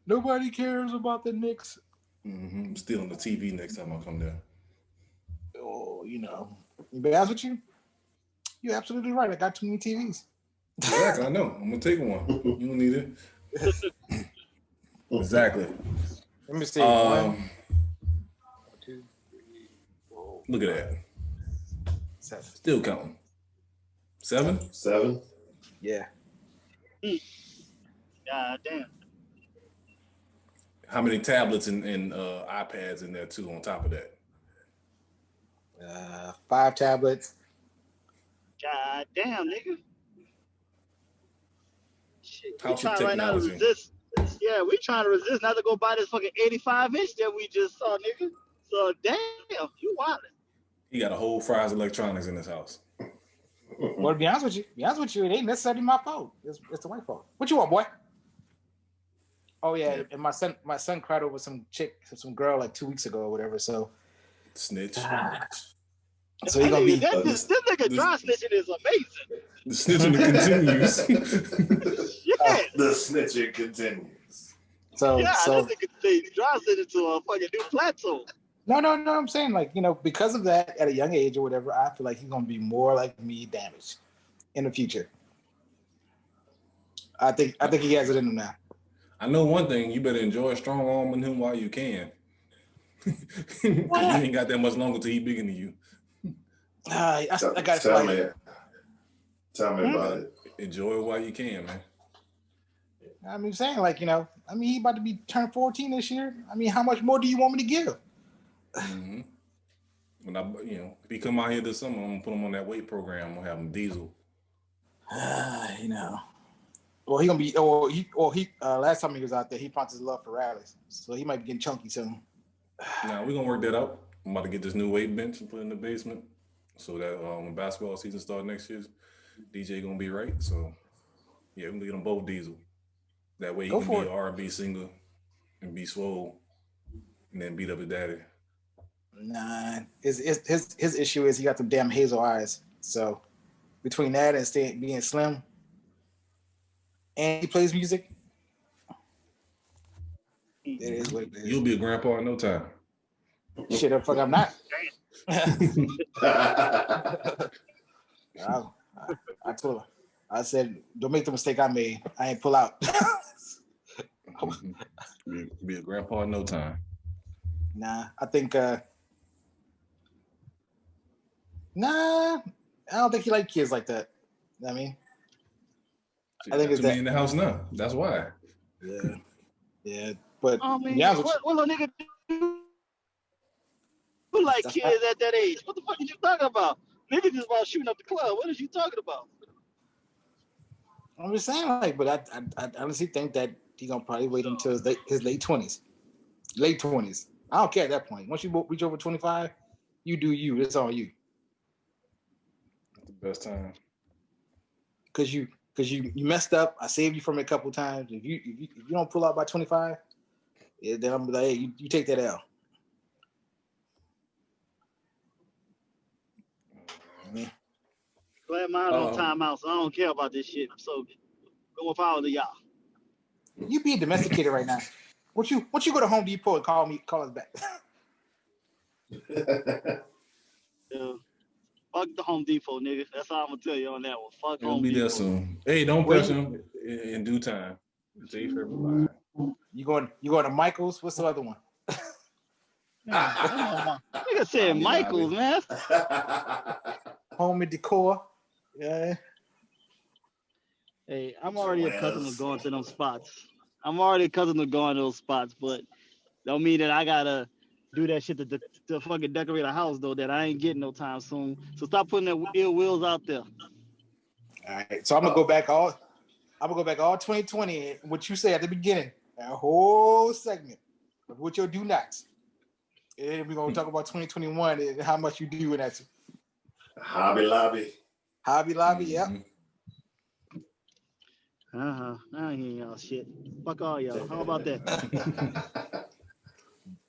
Nobody cares about the Knicks. Mm-hmm. I'm still on the TV next time I come there. Oh, to be honest with you, you're absolutely right. I got too many TVs. Exactly, I know. I'm gonna take one. You don't need it. Exactly. Let me see. 1, 2, 3, 4. Look at that. 7. Still counting. 7? 7. Yeah. God damn. How many tablets and iPads in there too on top of that? 5 tablets. God damn, nigga. Shit, we House of trying right now to technology. resist. Yeah, we trying to resist not to go buy this fucking 85-inch that we just saw, nigga. So damn, you wildin'. He got a whole Fry's Electronics in his house. Well, to be honest with you, it ain't necessarily my fault. It's the white fault. What you want, boy? Oh yeah, and my son cried over some girl like 2 weeks ago or whatever. So Snitch. So he gonna be this nigga dry snitching is amazing. The snitching continues. Yeah. The snitching continues. so Yeah, so this nigga say dry snitching to a fucking new plateau. no. I'm saying like because of that at a young age or whatever, I feel like he's gonna be more like me, damaged in the future. I think he has it in him now. I know one thing, you better enjoy strong arming him while you can. Because you ain't got that much longer till he bigger than you. I got to tell me about it. Enjoy it while you can, man. I'm saying like, he about to be turned 14 this year. I mean, how much more do you want me to give? Mm-hmm. When if he come out here this summer, I'm gonna put him on that weight program. I'm gonna have him diesel. Well, he gonna be. He last time he was out there, he found his love for rallies, so he might be getting chunky soon. Now we're gonna work that out. I'm about to get this new weight bench and put it in the basement, so that when basketball season starts next year, DJ gonna be right. So yeah, we're gonna get them both diesel. That way he can be an R&B singer and be swole, and then beat up his daddy. Nah, his issue is he got them damn hazel eyes. So between that and being slim, and he plays music, it is what it is. You'll be a grandpa in no time. Shit, the fuck I'm not. I told her. I said, don't make the mistake I made. I ain't pull out. Be a grandpa in no time. Nah, I think. Nah, I don't think he like kids like that. You know what I mean, I think it's that in the house now. That's why. Yeah. But what little nigga do like kids at that age? What the fuck are you talking about? Niggas just about shooting up the club. What is you talking about? I'm just saying, like, but I honestly think that he gonna probably wait until his late 20s. Late 20s. I don't care at that point. Once you reach over 25, you do you. It's all you. That's the best time. Cause you messed up. I saved you from it a couple times. If you don't pull out by 25, then I'm like, hey, you take that L. Glad mine on timeout, so I don't care about this shit. So go with all of y'all. You being domesticated right now. Once you go to Home Depot and call us back. Yeah. Fuck the Home Depot, nigga. That's all I'm gonna tell you on that one. Fuck He'll Home be Depot. there soon. Hey, don't press him in due time. J for everybody. You going to Michael's? What's the other one? Nigga said Michael's, man. Home and Decor. Yeah. Hey, I'm already accustomed to going to them spots. But don't mean that I gotta do that shit to fucking decorate a house though that I ain't getting no time soon. So stop putting that ill wills out there. All right. So I'm gonna go back all 2020. What you say at the beginning, that whole segment of what you'll do next. And we're gonna talk about 2021 and how much you do in that. Hobby Lobby. Yep. I ain't hearing y'all shit. Fuck all y'all. How about that?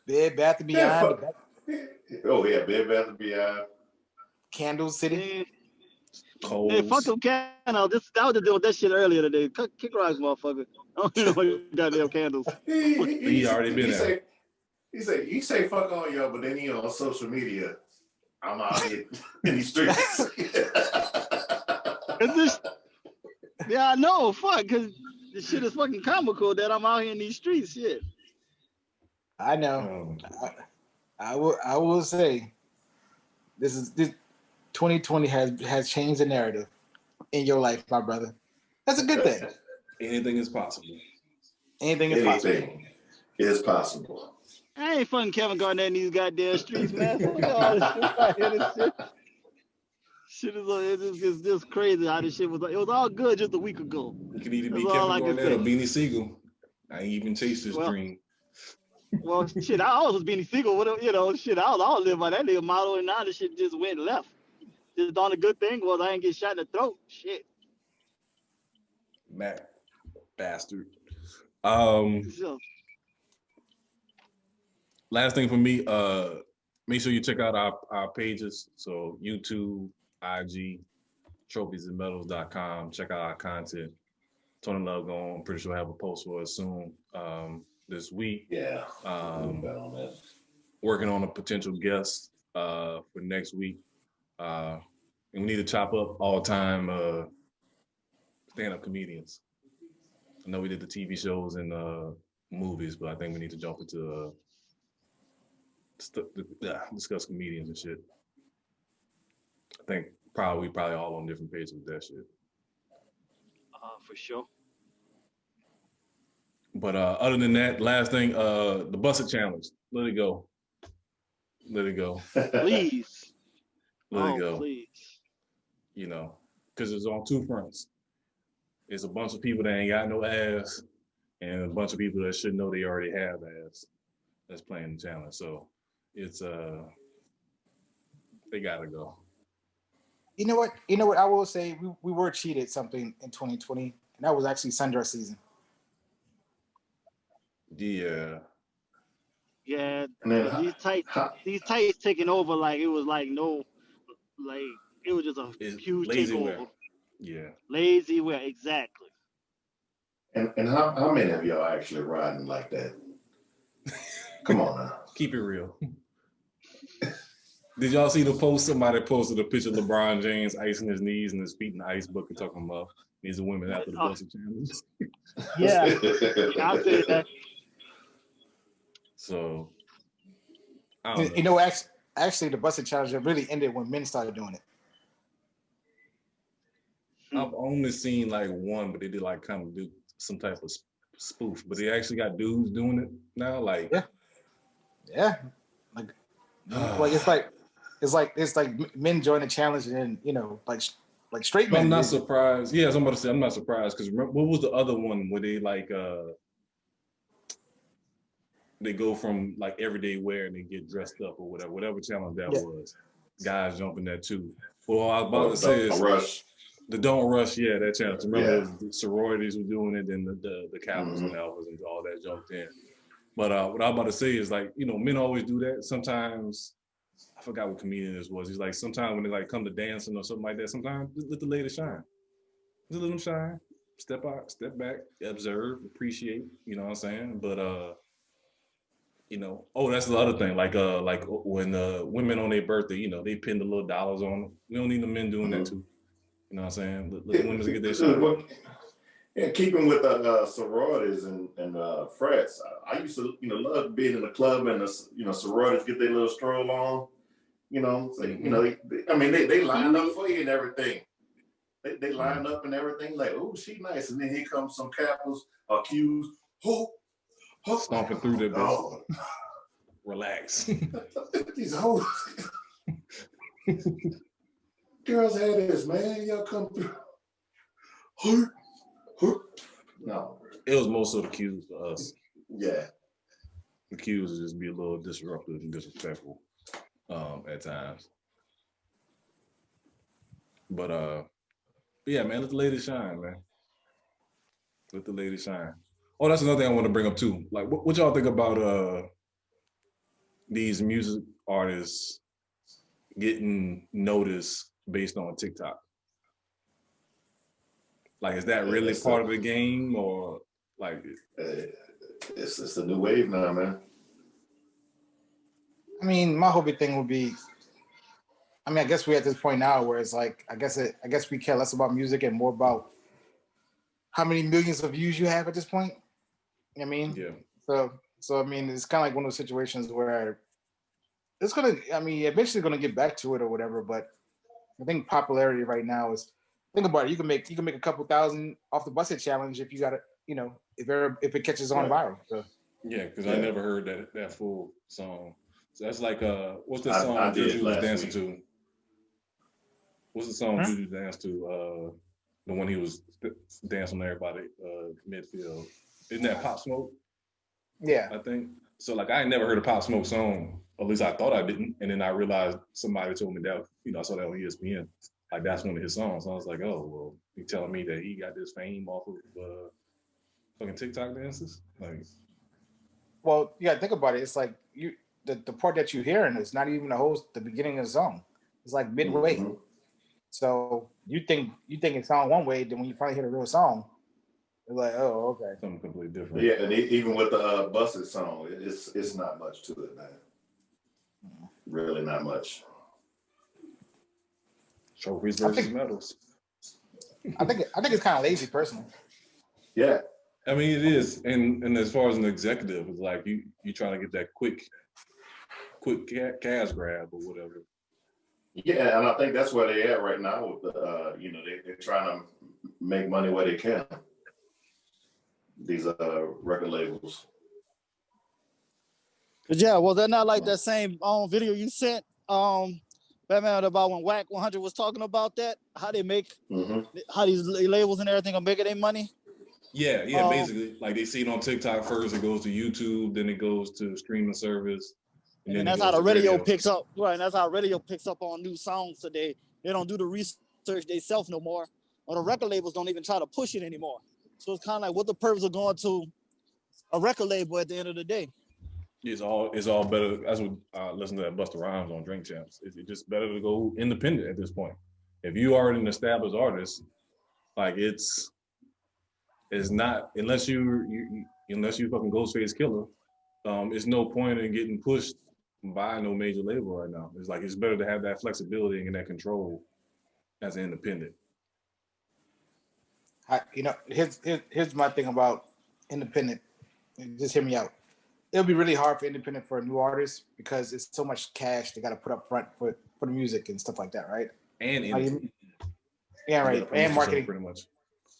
Bed Bath & Beyond. Oh yeah, Bed Bath & Beyond. Candle City. Hey, fuck them candles. I was just doing that shit earlier today. Kick rocks, motherfucker. I don't know what goddamn candles. He already been there. You say fuck all y'all, but then you on social media. I'm out here in these streets. Yeah, I know. Fuck, because this shit is fucking comical that I'm out here in these streets. Shit. I know. I will say this 2020 has changed the narrative in your life, my brother. That's a good thing. Anything is possible. Anything is possible. Anything is possible. I ain't fucking Kevin Garnett in these goddamn streets, man. Fuck all this shit out here. This shit is just crazy how this shit was. It was all good just a week ago. You can either be That's Kevin all I can Garnett or say. Beanie Siegel. I ain't even chased this dream. Well, shit, I always was Beanie Siegel. Shit, I was live by that nigga motto, and now the shit just went left. Just the only good thing was I ain't get shot in the throat. Shit. Mac, bastard. So, Last thing for me, make sure you check out our pages. So YouTube, IG, trophyzandmedals.com. Check out our content. Tony Love going, I'm pretty sure I'll have a post for us soon this week. Yeah. Working on a potential guest for next week. And we need to chop up all-time stand-up comedians. I know we did the TV shows and movies, but I think we need to jump into discuss comedians and shit. I think we probably all on different pages with that shit. for sure. But other than that, last thing, the Busted Challenge. Let it go. Let it go. Please. Let it go. Please. You know, because it's on two fronts. It's a bunch of people that ain't got no ass and a bunch of people that should know they already have ass that's playing the challenge. So it's they gotta go. You know what? I will say we were cheated something in 2020, and that was actually sundress season. Yeah. Yeah, And then these tights taking over like it was like no, like it was just a huge lazy takeover. wear. Yeah. Lazy wear, exactly. And how many of y'all actually riding like that? Come on now. Keep it real. Did y'all see the post? Somebody posted a picture of LeBron James icing his knees and his feet in the ice bucket talking about these are women after the Busted Challenge. Yeah, I'll say that. So, I don't know. You know, actually, the Busted Challenge really ended when men started doing it. I've only seen like one, but they did like kind of do some type of spoof. But they actually got dudes doing it now. Like, yeah, like it's like men join the challenge and then, you know, like straight men. I'm not surprised. Yeah, I'm about to say I'm not surprised because what was the other one where they like they go from like everyday wear and they get dressed up or whatever challenge that was. Guys jumping that too. Well, I was about to say is the Don't Rush, that challenge. Remember the sororities were doing it, and the Kappas and Alphas and all that jumped in. But what I was about to say is like, you know, men always do that. Sometimes I forgot what comedian this was. He's like, sometimes when they like come to dancing or something like that, sometimes just let the ladies shine. Just let them shine. Step out, step back, observe, appreciate. You know what I'm saying? But you know, that's the other thing. Like when women on their birthday, you know, they pin the little dollars on them. We don't need the men doing that too. You know what I'm saying? Let the women get their shot. Yeah, keeping with the sororities and frats, I used to, you know, love being in the club and the, you know, sororities get their little stroll on. You know, so, you know, they line up for you and everything. They line up and everything. Like, oh, she nice, and then here comes some Kappas accused. Stomping through there, bitch. Relax. These hoes. Girls had this, man. Y'all come through. No. It was most of the cues for us. Yeah. The cues just be a little disruptive and disrespectful at times. But yeah, man, let the ladies shine, man. Let the ladies shine. Oh, that's another thing I want to bring up too. Like, what y'all think about these music artists getting noticed based on TikTok? Like, is that really part of the game, or like? It's the new wave now, man. I mean, my whole big thing would be, I guess we're at this point now where it's like, I guess we care less about music and more about how many millions of views you have at this point. You know what I mean? Yeah. So So I mean, it's kind of like one of those situations where it's gonna. I mean, eventually gonna get back to it or whatever. But I think popularity right now is. Think about it. You can make a couple thousand off the Busted challenge if you got it. You know, if it catches on viral. So. Yeah, because I never heard that full song. So that's like what's the I song did Juju was last dancing week. to? What's the song Juju danced to? The one he was dancing on everybody midfield. Isn't that Pop Smoke? Yeah. I think. So like I ain't never heard a Pop Smoke song. At least I thought I didn't. And then I realized somebody told me that, I saw that on ESPN. Like that's one of his songs. So I was like, oh, well, you telling me that he got this fame off of fucking TikTok dances? Like, well, yeah, think about it. It's like the part that you're hearing is not even the beginning of the song. It's like midway. Mm-hmm. So you think it sounds one way, then when you finally hear the real song, it's like, oh, okay. Something completely different. Yeah, and even with the Busted song, it's not much to it, man. Really not much. Trophyz versus Medalz. I think it's kind of lazy, personally. Yeah. I mean, it is, and as far as an executive, it's like you trying to get that quick cash grab or whatever. Yeah, and I think that's where they're at right now. With the, they're trying to make money where they can. These record labels. Yeah, well, they're not like that same video you sent, Batman, about when Whack 100 was talking about that, how they make, how these labels and everything are making their money. Yeah, basically, like they see it on TikTok first, it goes to YouTube, then it goes to streaming service. And then that's how the radio picks up, right? And that's how radio picks up on new songs today. They don't do the research themselves no more, or the record labels don't even try to push it anymore. So it's kind of like what the purpose of going to a record label at the end of the day. It's all better. That's what listen to that Busta Rhymes on Drink Champs. It's just better to go independent at this point. If you are an established artist, like it's not unless you fucking Ghostface Killer. It's no point in getting pushed by no major label right now. It's like it's better to have that flexibility and that control as an independent. Here's my thing about independent. Just hear me out. It'll be really hard for independent for a new artist because it's so much cash they got to put up front for the music and stuff like that, right? And right. And marketing, pretty much.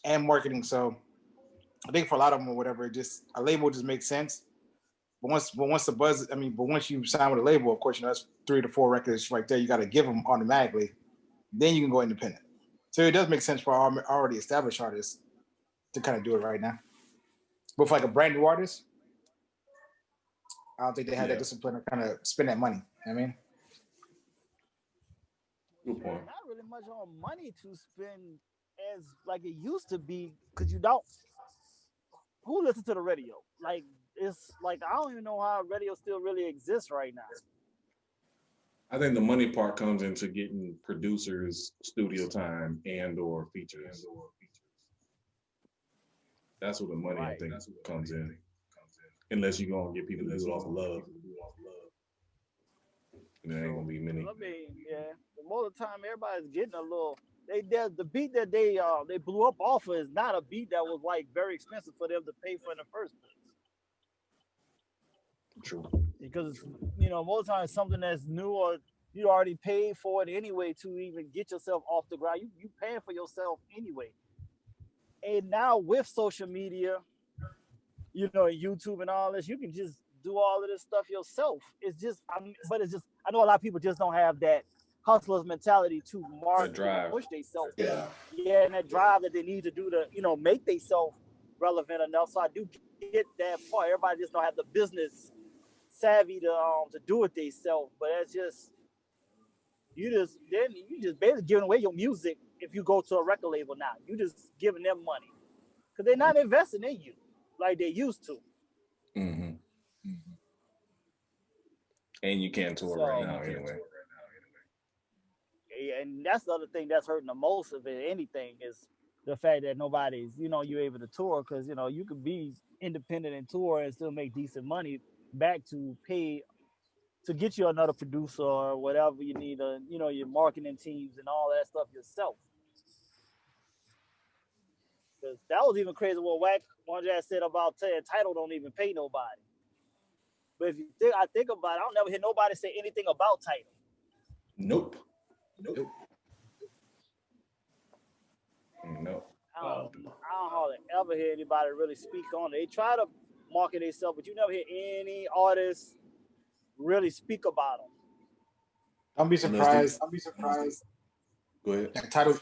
And marketing. So I think for a lot of them or whatever, just a label just makes sense. But once the buzz, but once you sign with a label, of course, that's 3 to 4 records right there. You got to give them automatically. Then you can go independent. So it does make sense for already established artists to kind of do it right now. But for like a brand new artist, I don't think they have that discipline to kind of spend that money. You know what I mean? Good point. Not really much on money to spend as like it used to be, because you don't. Who listens to the radio? Like it's like I don't even know how radio still really exists right now. I think the money part comes into getting producers studio time and or features. That's where the money I think comes in. Unless you're gonna get people to do it off of love. And there ain't gonna be many. I mean, yeah. The more the time everybody's getting a little the beat that they blew up off of is not a beat that was like very expensive for them to pay for in the first place. True. Because most of the time it's something that's new or you already paid for it anyway to even get yourself off the ground. You paying for yourself anyway. And now with social media, YouTube and all this, you can just do all of this stuff yourself. It's just, I know a lot of people just don't have that hustler's mentality to market and push themselves. Yeah, and that drive that they need to do to, make themselves relevant enough. So I do get that part. Everybody just don't have the business savvy to do it themselves. But it's just, you just basically giving away your music if you go to a record label now. You just giving them money because they're not investing in you like they used to. Mm-hmm. Mm-hmm. And you can't tour right now anyway. Yeah, and that's the other thing that's hurting the most of it. Anything is the fact that nobody's, you're able to tour because, you could be independent and tour and still make decent money back to pay to get you another producer or whatever you need, your marketing teams and all that stuff yourself. Because that was even crazy what Wack one said about saying Tidal don't even pay nobody. But if you think, I think about it, I don't never hear nobody say anything about title. Nope. No. I don't hardly ever hear anybody really speak on it. They try to market themselves, but you never hear any artist really speak about them. Don't be surprised. Go ahead. The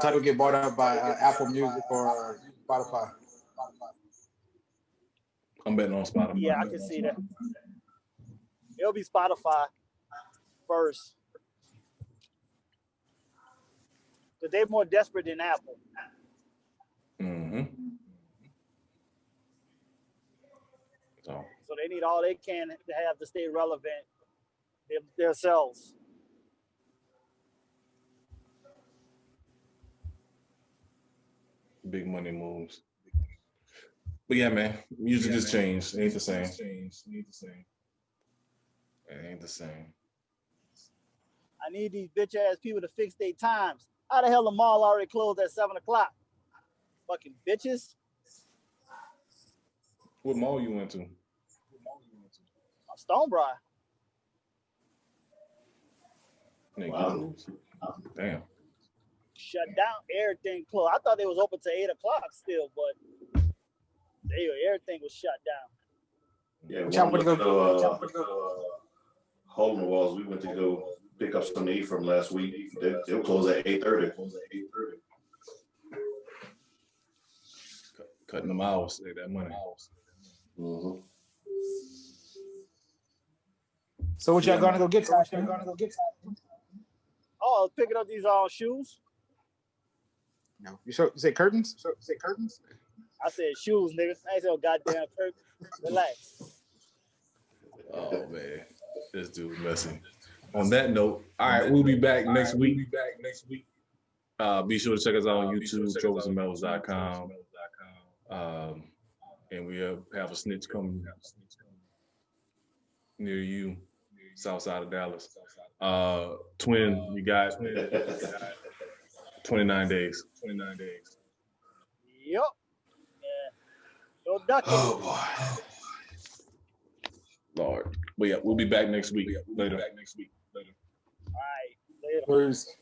title get bought up by Apple Music or Spotify. I'm betting on Spotify. Yeah, I can see that. It'll be Spotify first. Because they're more desperate than Apple. Mm-hmm. So they need all they can to have to stay relevant themselves. Big money moves. But yeah, man, music has changed. It ain't the same. It ain't the same. I need these bitch ass people to fix their times. How the hell the mall already closed at 7 o'clock? Fucking bitches. What mall you went to? Stonebriar. Wow. Damn. Shut down. Everything closed. I thought they was open to 8 o'clock still, but everything was shut down. Yeah, Holman Walls, we went to go pick up some to eat from last week. They'll close at 8:30. Cutting them hours, save that money. Mm-hmm. So what y'all gonna go get? Oh, I was picking up these shoes. No, you say curtains? I said shoes, nigga. I ain't said goddamn curtains. Relax. Oh man, this dude messy. On that note, all right, we'll be back next week. Be sure to check us out on YouTube, trophyzandmedalz.com. And we have a snitch coming near you, south side of Dallas. Twin, you got 29 days. Yep. Yeah. No ducking. Oh boy. Lord. But yeah, we'll be back next week. Later. All right. Later. Peace.